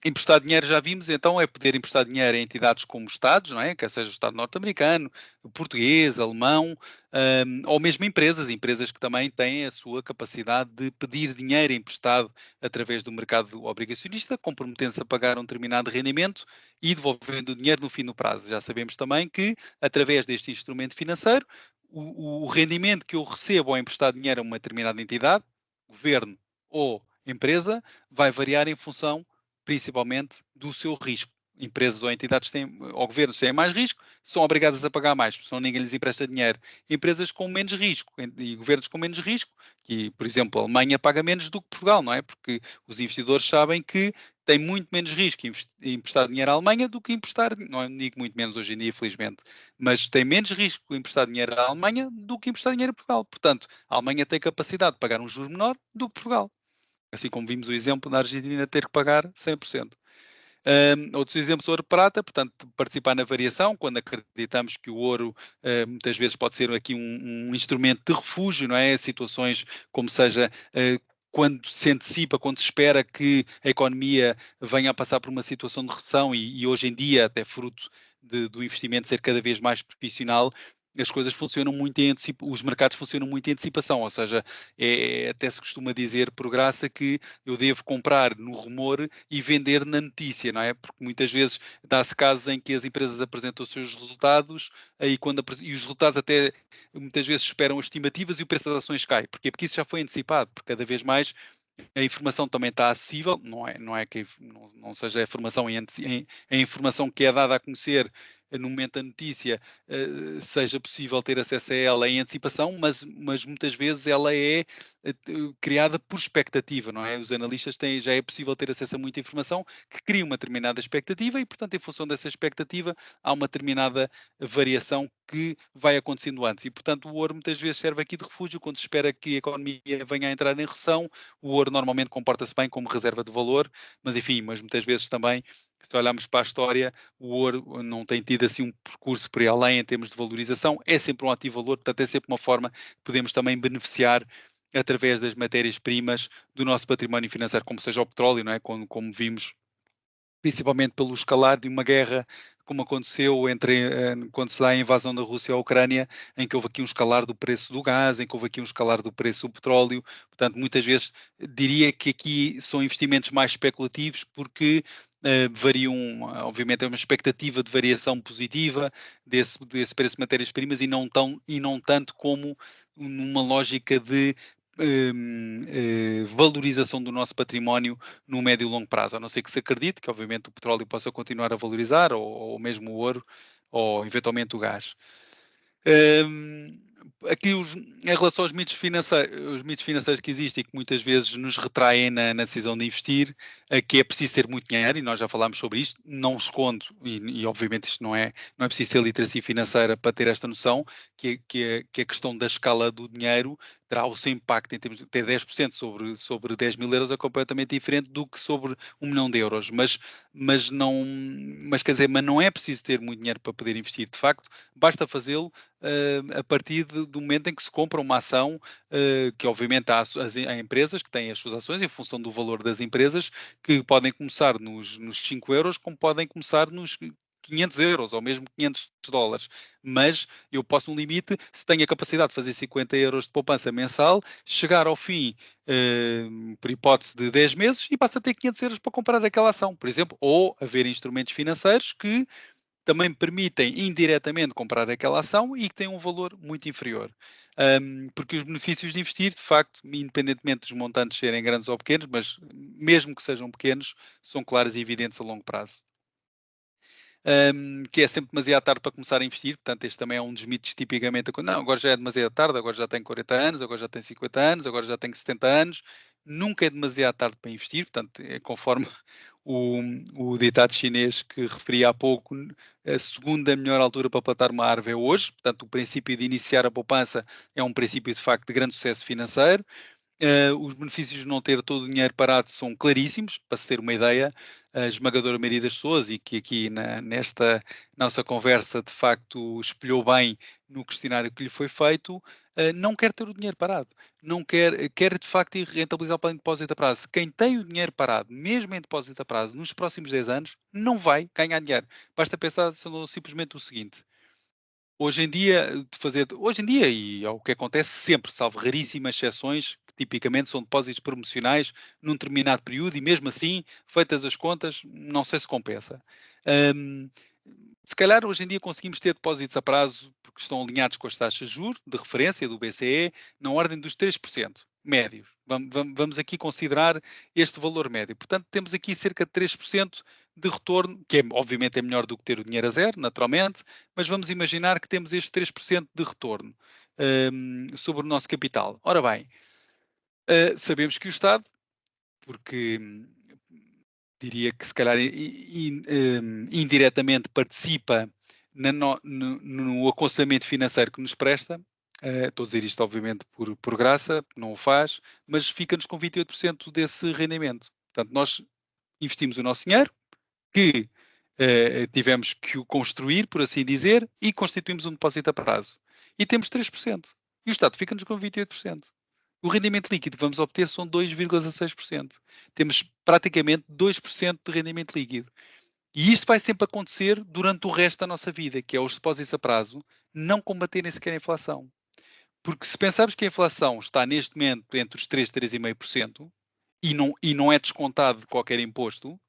Emprestar dinheiro, já vimos, então, é poder emprestar dinheiro a entidades como Estados, não é? Quer seja o Estado norte-americano, português, alemão, ou mesmo empresas que também têm a sua capacidade de pedir dinheiro emprestado através do mercado obrigacionista, comprometendo-se a pagar um determinado rendimento e devolvendo o dinheiro no fim do prazo. Já sabemos também que, através deste instrumento financeiro, o rendimento que eu recebo ao emprestar dinheiro a uma determinada entidade, governo ou empresa, vai variar em função principalmente do seu risco. Empresas ou entidades têm, ou governos têm mais risco, são obrigadas a pagar mais, senão ninguém lhes empresta dinheiro. Empresas com menos risco e governos com menos risco, que, por exemplo, a Alemanha paga menos do que Portugal, não é? Porque os investidores sabem que tem muito menos risco emprestar dinheiro à Alemanha do que emprestar, não digo muito menos hoje em dia, felizmente, mas tem menos risco emprestar dinheiro à Alemanha do que emprestar dinheiro a Portugal. Portanto, a Alemanha tem capacidade de pagar um juros menor do que Portugal. Assim como vimos o exemplo da Argentina ter que pagar 100%. Outros exemplos, ouro-prata, portanto, participar na variação, quando acreditamos que o ouro muitas vezes pode ser aqui um instrumento de refúgio, não é? Situações como seja quando se antecipa, quando se espera que a economia venha a passar por uma situação de recessão e hoje em dia, até fruto do investimento ser cada vez mais profissional, as coisas funcionam muito em os mercados funcionam muito em antecipação, ou seja, até se costuma dizer por graça que eu devo comprar no rumor e vender na notícia, não é? Porque muitas vezes dá-se casos em que as empresas apresentam os seus resultados e os resultados até muitas vezes superam as estimativas e o preço das ações cai. Porquê? Porque isso já foi antecipado, porque cada vez mais a informação também está acessível, não é que não seja a informação a informação que é dada a conhecer no momento da notícia seja possível ter acesso a ela em antecipação, mas muitas vezes ela é criada por expectativa, não é? Os analistas já é possível ter acesso a muita informação que cria uma determinada expectativa e, portanto, em função dessa expectativa, há uma determinada variação que vai acontecendo antes. E, portanto, o ouro muitas vezes serve aqui de refúgio quando se espera que a economia venha a entrar em recessão. O ouro normalmente comporta-se bem como reserva de valor, mas enfim, muitas vezes também, se olharmos para a história, o ouro não tem tido assim um percurso por aí além em termos de valorização, é sempre um ativo valor, portanto é sempre uma forma que podemos também beneficiar através das matérias-primas do nosso património financeiro, como seja o petróleo, não é? Como vimos principalmente pelo escalar de uma guerra como aconteceu quando se dá a invasão da Rússia à Ucrânia, em que houve aqui um escalar do preço do gás, em que houve aqui um escalar do preço do petróleo. Portanto, muitas vezes diria que aqui são investimentos mais especulativos porque variam, obviamente, é uma expectativa de variação positiva desse preço de matérias-primas e não tanto como numa lógica de valorização do nosso património no médio e longo prazo, a não ser que se acredite que, obviamente, o petróleo possa continuar a valorizar, ou mesmo o ouro, ou eventualmente o gás. Aqui em relação aos os mitos financeiros que existem e que muitas vezes nos retraem na decisão de investir, que é preciso ter muito dinheiro, e nós já falámos sobre isto, não escondo, e obviamente isto não é preciso ter literacia financeira para ter esta noção, que a questão da escala do dinheiro terá o seu impacto em termos de ter 10% sobre 10 mil euros é completamente diferente do que sobre 1 milhão de euros, mas quer dizer, mas não é preciso ter muito dinheiro para poder investir, de facto, basta fazê-lo a partir do momento em que se compra uma ação, que obviamente há empresas que têm as suas ações em função do valor das empresas, que podem começar nos 5 euros, como podem começar nos 500 euros ou mesmo 500 dólares, mas eu posso no limite, se tenho a capacidade de fazer 50 euros de poupança mensal, chegar ao fim, por hipótese de 10 meses, e passo a ter 500 euros para comprar aquela ação, por exemplo, ou haver instrumentos financeiros que também permitem indiretamente comprar aquela ação e que têm um valor muito inferior. Porque os benefícios de investir, de facto, independentemente dos montantes serem grandes ou pequenos, mas mesmo que sejam pequenos, são claros e evidentes a longo prazo. que é sempre demasiado tarde para começar a investir. Portanto, este também é um dos mitos tipicamente. Não, agora já é demasiado tarde, agora já tenho 40 anos, agora já tenho 50 anos, agora já tenho 70 anos. Nunca é demasiado tarde para investir, portanto, é conforme o, o ditado chinês que referi há pouco, a segunda melhor altura para plantar uma árvore é hoje. Portanto, o princípio de iniciar a poupança é um princípio de facto de grande sucesso financeiro. Os benefícios de não ter todo o dinheiro parado são claríssimos, para se ter uma ideia, a esmagadora maioria das pessoas, e que aqui nesta nossa conversa de facto espelhou bem no questionário que lhe foi feito, não quer ter o dinheiro parado, não quer de facto ir rentabilizar o plano de depósito a prazo. Quem tem o dinheiro parado, mesmo em depósito a prazo, nos próximos 10 anos, não vai ganhar dinheiro. Basta pensar simplesmente o seguinte: hoje em dia, e é o que acontece sempre, salvo raríssimas exceções, que tipicamente são depósitos promocionais num determinado período, e mesmo assim, feitas as contas, não sei se compensa. Hum, Se calhar hoje em dia conseguimos ter depósitos a prazo, porque estão alinhados com as taxas de juros de referência do BCE, na ordem dos 3% médios. Vamos aqui considerar este valor médio. Portanto, temos aqui cerca de 3% de retorno, que obviamente é melhor do que ter o dinheiro a zero, naturalmente, mas vamos imaginar que temos este 3% de retorno sobre o nosso capital. Ora bem, sabemos que o Estado, porque diria que se calhar indiretamente participa no aconselhamento financeiro que nos presta. Estou a dizer isto, obviamente, por graça, não o faz, mas fica-nos com 28% desse rendimento. Portanto, nós investimos o nosso dinheiro, que tivemos que o construir, por assim dizer, e constituímos um depósito a prazo. E temos 3%. E o Estado fica-nos com 28%. O rendimento líquido que vamos obter são 2,6%. Temos praticamente 2% de rendimento líquido. E isto vai sempre acontecer durante o resto da nossa vida, que é os depósitos a prazo não combaterem sequer a inflação. Porque se pensarmos que a inflação está neste momento entre os 3% e 3,5% e não é descontado de qualquer imposto,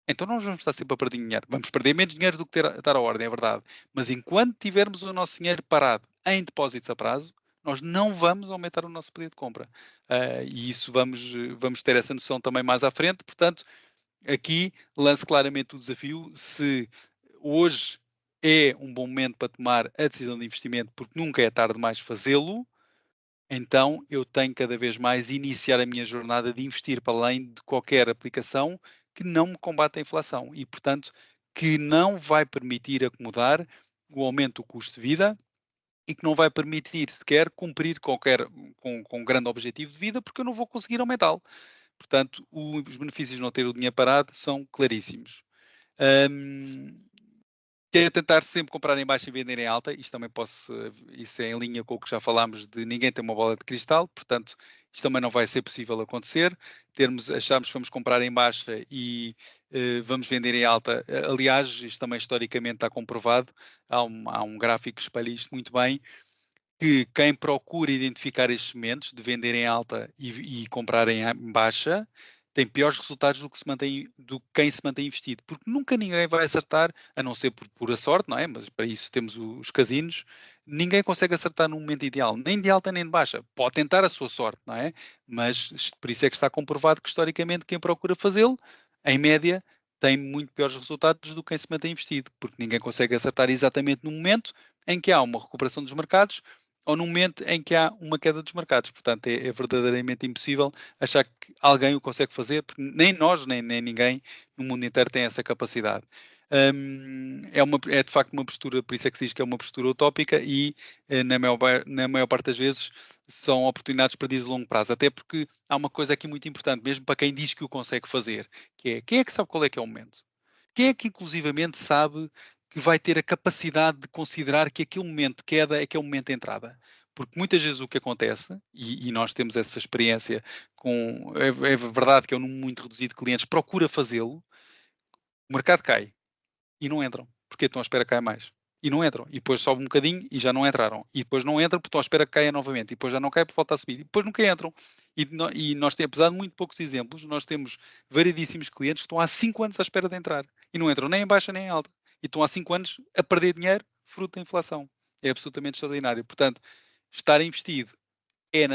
então nós vamos estar sempre a perder dinheiro. Vamos perder menos dinheiro do que estar à ordem, é verdade. Mas enquanto tivermos o nosso dinheiro parado em depósitos a prazo, nós não vamos aumentar o nosso poder de compra. E isso vamos ter essa noção também mais à frente. Portanto, aqui lance claramente o desafio: se hoje é um bom momento para tomar a decisão de investimento, porque nunca é tarde demais fazê-lo, então eu tenho cada vez mais iniciar a minha jornada de investir para além de qualquer aplicação que não me combate a inflação e, portanto, que não vai permitir acomodar o aumento do custo de vida e que não vai permitir sequer cumprir com um grande objetivo de vida, porque eu não vou conseguir aumentá-lo. Portanto, os benefícios de não ter o dinheiro parado são claríssimos. Hum, Que é tentar sempre comprar em baixa e vender em alta. Isto também isso é em linha com o que já falámos, de ninguém tem uma bola de cristal, portanto, isto também não vai ser possível acontecer. Acharmos que vamos comprar em baixa e vamos vender em alta. Aliás, isto também historicamente está comprovado. Há um gráfico que espelha isto muito bem, que quem procura identificar estes momentos de vender em alta e comprar em baixa tem piores resultados do que quem se mantém investido, porque nunca ninguém vai acertar, a não ser por pura sorte, não é? Mas para isso temos os casinos. Ninguém consegue acertar no momento ideal, nem de alta nem de baixa. Pode tentar a sua sorte, não é? Mas por isso é que está comprovado que historicamente quem procura fazê-lo, em média, tem muito piores resultados do que quem se mantém investido, porque ninguém consegue acertar exatamente no momento em que há uma recuperação dos mercados ou no momento em que há uma queda dos mercados. Portanto, é verdadeiramente impossível achar que alguém o consegue fazer, porque nem nós, nem ninguém no mundo inteiro tem essa capacidade. É de facto uma postura, por isso é que se diz que é uma postura utópica e, na maior parte das vezes, são oportunidades perdidas a longo prazo. Até porque há uma coisa aqui muito importante, mesmo para quem diz que o consegue fazer, que é: quem é que sabe qual é que é o momento? Quem é que inclusivamente sabe que vai ter a capacidade de considerar que aquele momento de queda é que é o momento de entrada? Porque muitas vezes o que acontece, e nós temos essa experiência é verdade que é um número muito reduzido de clientes, procura fazê-lo, o mercado cai e não entram, porque estão à espera que caia mais. E não entram, e depois sobe um bocadinho e já não entraram, e depois não entram porque estão à espera que caia novamente, e depois já não cai porque volta a subir, e depois nunca entram. E nós temos, apesar de muito poucos exemplos, nós temos variedíssimos clientes que estão há 5 anos à espera de entrar, e não entram nem em baixa nem em alta, e estão há 5 anos a perder dinheiro fruto da inflação. É absolutamente extraordinário. Portanto, estar investido é,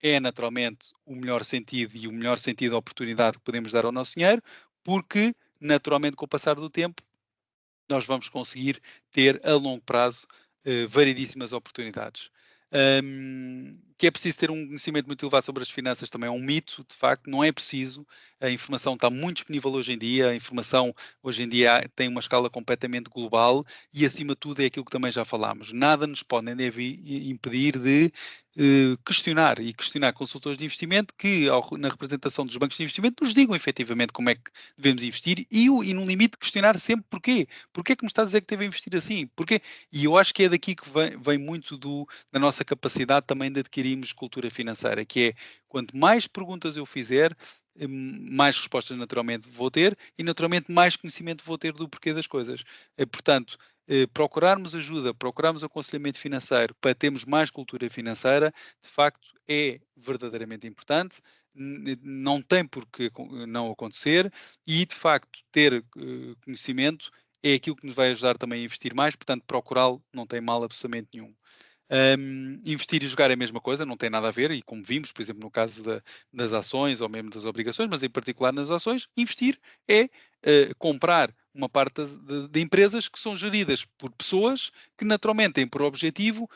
é naturalmente o melhor sentido e o melhor sentido de oportunidade que podemos dar ao nosso dinheiro, porque naturalmente com o passar do tempo nós vamos conseguir ter a longo prazo variedíssimas oportunidades. Que é preciso ter um conhecimento muito elevado sobre as finanças também é um mito, de facto, não é preciso. A informação está muito disponível hoje em dia, a informação hoje em dia tem uma escala completamente global e, acima de tudo, é aquilo que também já falámos. Nada nos pode nem deve impedir de questionar e questionar consultores de investimento que, na representação dos bancos de investimento, nos digam efetivamente como é que devemos investir e no limite, questionar sempre porquê. Porquê é que me está a dizer que deve investir assim? Porquê? E eu acho que é daqui que vem muito da nossa capacidade também de adquirirmos cultura financeira, que é quanto mais perguntas eu fizer, mais respostas naturalmente vou ter e naturalmente mais conhecimento vou ter do porquê das coisas. Portanto, procurarmos ajuda, procurarmos aconselhamento financeiro para termos mais cultura financeira, de facto é verdadeiramente importante, não tem por que não acontecer e, de facto, ter conhecimento é aquilo que nos vai ajudar também a investir mais, portanto, procurá-lo não tem mal absolutamente nenhum. Investir e jogar é a mesma coisa, não tem nada a ver, e como vimos, por exemplo, no caso das ações ou mesmo das obrigações, mas em particular nas ações, investir é comprar uma parte de empresas que são geridas por pessoas que naturalmente têm por objetivo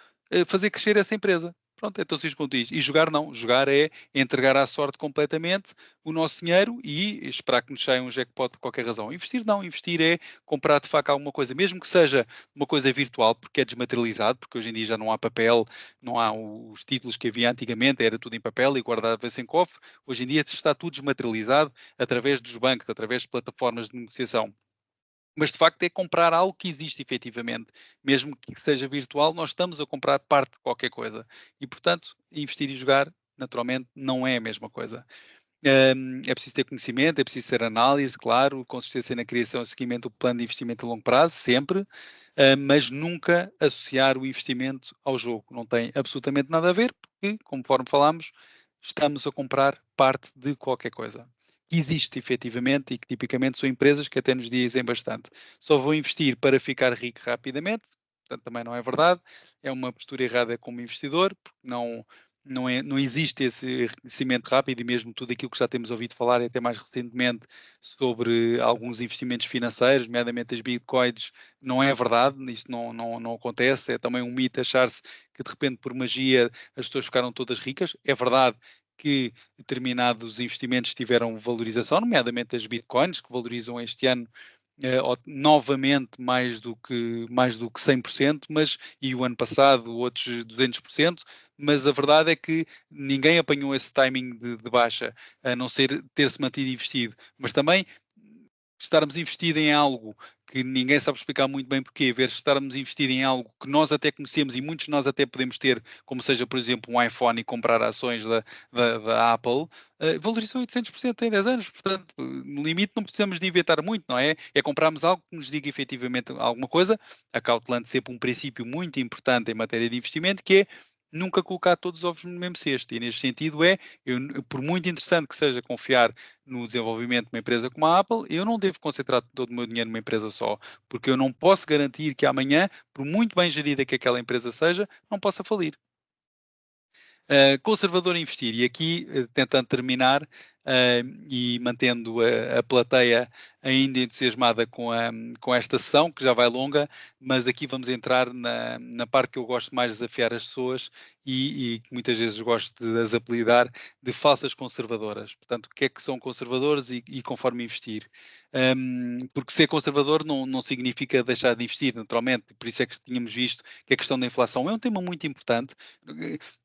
fazer crescer essa empresa. Pronto, é tão simples quanto isto. E jogar não. Jogar é entregar à sorte completamente o nosso dinheiro e esperar que nos saia um jackpot por qualquer razão. Investir não. Investir é comprar de facto alguma coisa, mesmo que seja uma coisa virtual, porque é desmaterializado, porque hoje em dia já não há papel, não há os títulos que havia antigamente, era tudo em papel e guardava-se em cofre. Hoje em dia está tudo desmaterializado através dos bancos, através de plataformas de negociação. Mas de facto é comprar algo que existe efetivamente. Mesmo que seja virtual, nós estamos a comprar parte de qualquer coisa. E, portanto, investir e jogar, naturalmente, não é a mesma coisa. É preciso ter conhecimento, é preciso ter análise, claro, consistência na criação e seguimento do plano de investimento a longo prazo, sempre, mas nunca associar o investimento ao jogo. Não tem absolutamente nada a ver, porque, conforme falámos, estamos a comprar parte de qualquer coisa. Que existe efetivamente e que tipicamente são empresas que até nos dizem bastante. Só vou investir para ficar rico rapidamente, portanto também não é verdade, é uma postura errada como investidor, porque não existe esse reconhecimento rápido e mesmo tudo aquilo que já temos ouvido falar, e até mais recentemente, sobre alguns investimentos financeiros, nomeadamente as bitcoins, não é verdade, isso não acontece, é também um mito achar-se que de repente por magia as pessoas ficaram todas ricas, é verdade que determinados investimentos tiveram valorização, nomeadamente as bitcoins, que valorizam este ano novamente mais do que 100%, e o ano passado outros 200%, mas a verdade é que ninguém apanhou esse timing de baixa, a não ser ter-se mantido investido. Mas também estarmos investidos em algo que ninguém sabe explicar muito bem porquê, ver estarmos investidos em algo que nós até conhecemos e muitos de nós até podemos ter, como seja, por exemplo, um iPhone e comprar ações da Apple, valorizou 800% em 10 anos. Portanto, no limite não precisamos de inventar muito, não é? É comprarmos algo que nos diga efetivamente alguma coisa, acautelando sempre um princípio muito importante em matéria de investimento, que é nunca colocar todos os ovos no mesmo cesto. E neste sentido por muito interessante que seja confiar no desenvolvimento de uma empresa como a Apple, eu não devo concentrar todo o meu dinheiro numa empresa só, porque eu não posso garantir que amanhã, por muito bem gerida que aquela empresa seja, não possa falir. Conservador a investir, e aqui tentando terminar e mantendo a plateia ainda entusiasmada com esta sessão, que já vai longa, mas aqui vamos entrar na parte que eu gosto mais de desafiar as pessoas e que muitas vezes gosto de as apelidar de falsas conservadoras. Portanto, o que é que são conservadores e conforme investir? Porque ser conservador não significa deixar de investir, naturalmente, por isso é que tínhamos visto que a questão da inflação é um tema muito importante.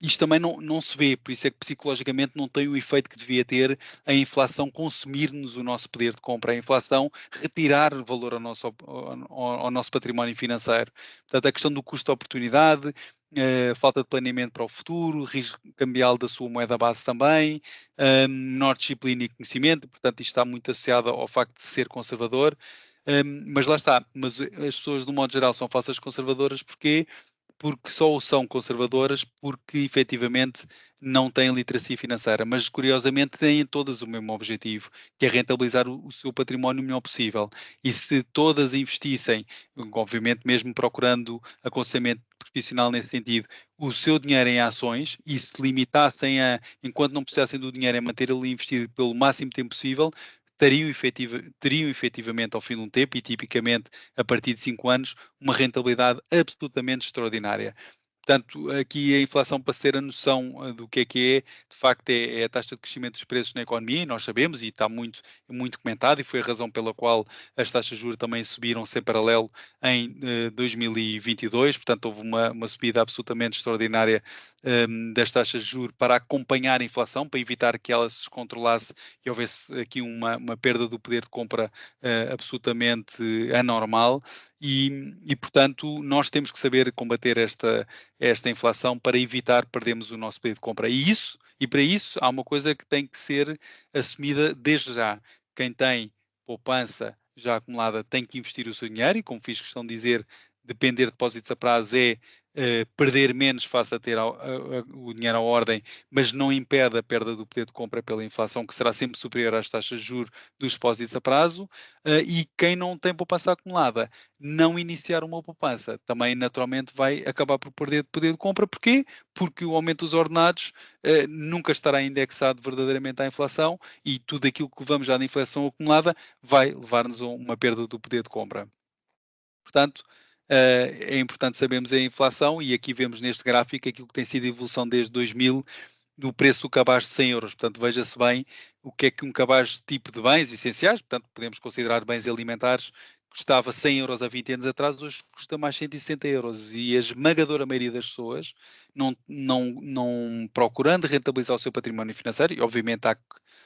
Isto também não se vê, por isso é que psicologicamente não tem o efeito que devia ter a inflação consumir-nos o nosso poder de compra, a inflação retirar valor ao nosso património financeiro. Portanto, a questão do custo-oportunidade, falta de planeamento para o futuro, risco cambial da sua moeda base também, menor disciplina e conhecimento, portanto isto está muito associado ao facto de ser conservador, mas lá está, mas as pessoas de um modo geral são falsas conservadoras porque só o são conservadoras porque efetivamente não têm literacia financeira, mas curiosamente têm todas o mesmo objetivo, que é rentabilizar o seu património o melhor possível. E se todas investissem, obviamente mesmo procurando aconselhamento profissional nesse sentido, o seu dinheiro em ações e se limitassem enquanto não precisassem do dinheiro, a manter ali investido pelo máximo tempo possível, teriam efetivamente ao fim de um tempo, e tipicamente a partir de 5 anos, uma rentabilidade absolutamente extraordinária. Portanto, aqui a inflação, para se ter a noção do que é, de facto é a taxa de crescimento dos preços na economia, e nós sabemos, e está muito comentado, e foi a razão pela qual as taxas de juros também subiram sem paralelo em 2022, portanto houve uma subida absolutamente extraordinária das taxas de juros para acompanhar a inflação, para evitar que ela se descontrolasse e houvesse aqui uma perda do poder de compra absolutamente anormal, portanto nós temos que saber combater esta inflação para evitar perdermos o nosso poder de compra. E para isso há uma coisa que tem que ser assumida desde já. Quem tem poupança já acumulada tem que investir o seu dinheiro, e como fiz questão de dizer, depender de depósitos a prazo é perder menos face a ter o dinheiro à ordem, mas não impede a perda do poder de compra pela inflação, que será sempre superior às taxas de juros dos depósitos a prazo. E quem não tem poupança acumulada, não iniciar uma poupança, também naturalmente vai acabar por perder poder de compra. Porquê? Porque o aumento dos ordenados nunca estará indexado verdadeiramente à inflação, e tudo aquilo que levamos já de inflação acumulada vai levar-nos a uma perda do poder de compra. Portanto, é importante sabermos a inflação, e aqui vemos neste gráfico aquilo que tem sido a evolução desde 2000 do preço do cabaz de 100 euros. Portanto, veja-se bem o que é que um cabaz tipo de bens essenciais, portanto, podemos considerar bens alimentares, custava 100 euros há 20 anos atrás, hoje custa mais 160 euros. E a esmagadora maioria das pessoas, não procurando rentabilizar o seu património financeiro, e obviamente há que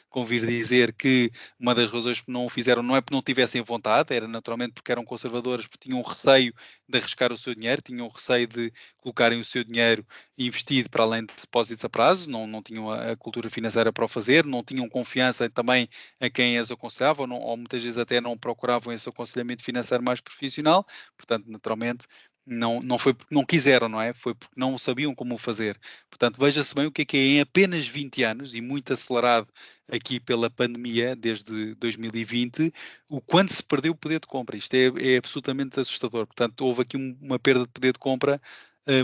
convir dizer que uma das razões por não o fizeram não é porque não tivessem vontade, era naturalmente porque eram conservadores, porque tinham receio de arriscar o seu dinheiro, tinham receio de colocarem o seu dinheiro investido para além de depósitos a prazo, não tinham a cultura financeira para o fazer, não tinham confiança também a quem as aconselhava, ou muitas vezes até não procuravam esse aconselhamento financeiro mais profissional. Portanto, naturalmente, não foi porque não quiseram, não é? Foi porque não sabiam como o fazer. Portanto, veja-se bem o que é em apenas 20 anos, e muito acelerado aqui pela pandemia, desde 2020, o quanto se perdeu o poder de compra. Isto é absolutamente assustador. Portanto, houve aqui uma perda de poder de compra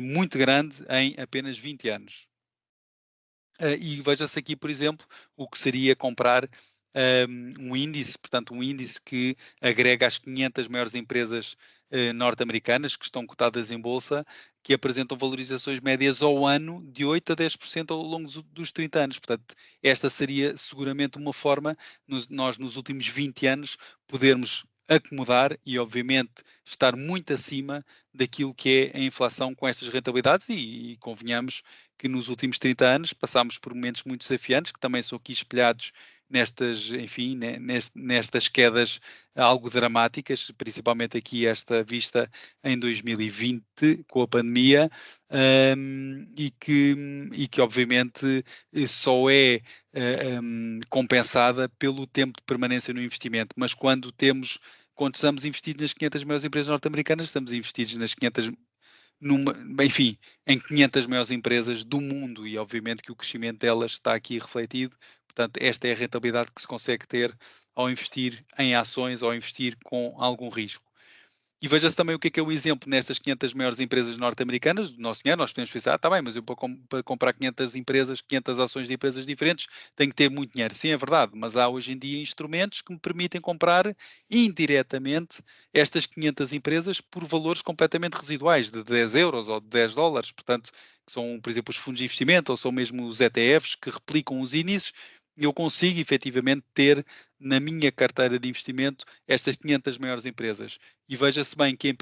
muito grande em apenas 20 anos. E veja-se aqui, por exemplo, o que seria comprar um índice, portanto, um índice que agrega as 500 maiores empresas norte-americanas que estão cotadas em bolsa, que apresentam valorizações médias ao ano de 8 a 10% ao longo dos 30 anos. Portanto, esta seria seguramente uma forma, nós nos últimos 20 anos, podermos acomodar e, obviamente, estar muito acima daquilo que é a inflação com estas rentabilidades, e convenhamos que nos últimos 30 anos passámos por momentos muito desafiantes, que também são aqui espelhados nestas, enfim, nestas quedas algo dramáticas, principalmente aqui esta vista em 2020 com a pandemia, e que obviamente só é compensada pelo tempo de permanência no investimento. Mas quando estamos investidos nas 500 maiores empresas norte-americanas, estamos investidos nas 500 enfim, em 500 maiores empresas do mundo, e obviamente que o crescimento delas está aqui refletido. Portanto, esta é a rentabilidade que se consegue ter ao investir em ações ou investir com algum risco. E veja-se também o que é o exemplo nestas 500 maiores empresas norte-americanas do nosso dinheiro. Nós podemos pensar, está bem, mas eu para comprar 500 empresas, 500 ações de empresas diferentes, tenho que ter muito dinheiro. Sim, é verdade, mas há hoje em dia instrumentos que me permitem comprar indiretamente estas 500 empresas por valores completamente residuais, de 10 euros ou de 10 dólares. Portanto, que são, por exemplo, os fundos de investimento, ou são mesmo os ETFs que replicam os índices. Eu consigo efetivamente ter na minha carteira de investimento estas 500 maiores empresas. E veja-se bem que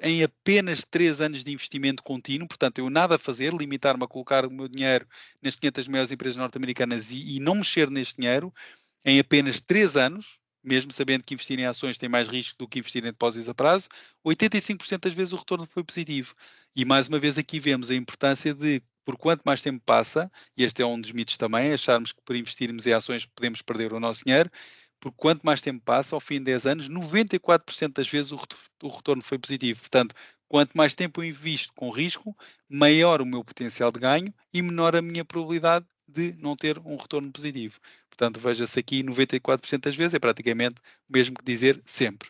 em apenas 3 anos de investimento contínuo, portanto, eu nada a fazer, limitar-me a colocar o meu dinheiro nas 500 maiores empresas norte-americanas e não mexer neste dinheiro, em apenas 3 anos, mesmo sabendo que investir em ações tem mais risco do que investir em depósitos a prazo, 85% das vezes o retorno foi positivo. E mais uma vez aqui vemos a importância de, por quanto mais tempo passa, e este é um dos mitos também, acharmos que por investirmos em ações podemos perder o nosso dinheiro. Por quanto mais tempo passa, ao fim de 10 anos, 94% das vezes o retorno foi positivo. Portanto, quanto mais tempo eu invisto com risco, maior o meu potencial de ganho e menor a minha probabilidade de não ter um retorno positivo. Portanto, veja-se aqui 94% das vezes, é praticamente o mesmo que dizer sempre.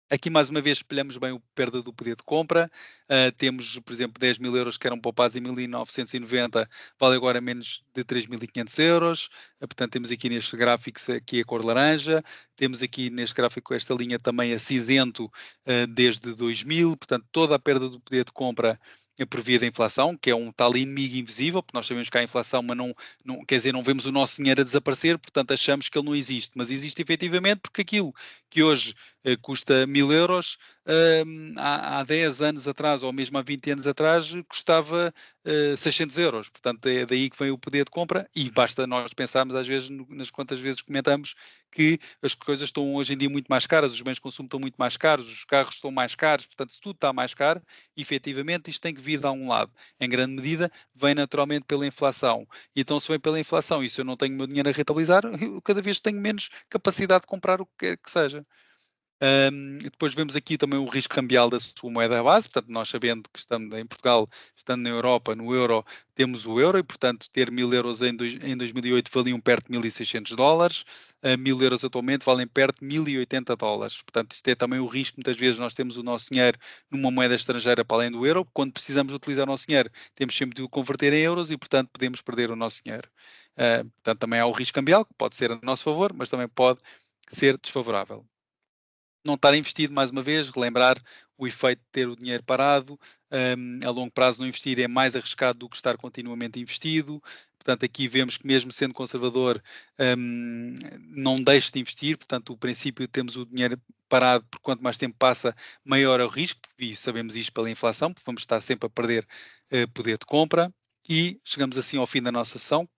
Aqui, mais uma vez, espelhamos bem a perda do poder de compra. Temos, por exemplo, 10.000 euros que eram poupados em 1990, vale agora menos de 3.500 euros. Portanto, temos aqui neste gráfico aqui a cor laranja. Temos aqui neste gráfico esta linha também a cinzento desde 2000. Portanto, toda a perda do poder de compra é por via da inflação, que é um tal inimigo invisível, porque nós sabemos que há inflação, mas não, quer dizer, não vemos o nosso dinheiro a desaparecer, portanto achamos que ele não existe, mas existe efetivamente porque aquilo que hoje custa 1.000 euros, há 10 anos atrás, ou mesmo há 20 anos atrás, custava 600 euros. Portanto, é daí que vem o poder de compra e basta nós pensarmos, às vezes, nas quantas vezes comentamos que as coisas estão hoje em dia muito mais caras, os bens de consumo estão muito mais caros, os carros estão mais caros, portanto, se tudo está mais caro, efetivamente isto tem que vir de um lado. Em grande medida, vem naturalmente pela inflação. E então, se vem pela inflação e se eu não tenho o meu dinheiro a rentabilizar, eu cada vez tenho menos capacidade de comprar o que quer que seja. Depois vemos aqui também o risco cambial da sua moeda base, portanto, nós sabendo que estamos em Portugal, estando na Europa, no euro, temos o euro e, portanto, ter 1.000 euros em 2008 valiam perto de 1.600 dólares, 1.000 euros atualmente valem perto de 1.080 dólares. Portanto, isto é também o risco, muitas vezes nós temos o nosso dinheiro numa moeda estrangeira para além do euro, quando precisamos utilizar o nosso dinheiro, temos sempre de o converter em euros e, portanto, podemos perder o nosso dinheiro. Portanto, também há o risco cambial, que pode ser a nosso favor, mas também pode ser desfavorável. Não estar investido, mais uma vez, relembrar o efeito de ter o dinheiro parado, a longo prazo não investir é mais arriscado do que estar continuamente investido, portanto aqui vemos que mesmo sendo conservador, não deixe de investir, portanto o princípio de termos o dinheiro parado, por quanto mais tempo passa, maior é o risco, e sabemos isto pela inflação, porque vamos estar sempre a perder poder de compra, e chegamos assim ao fim da nossa sessão.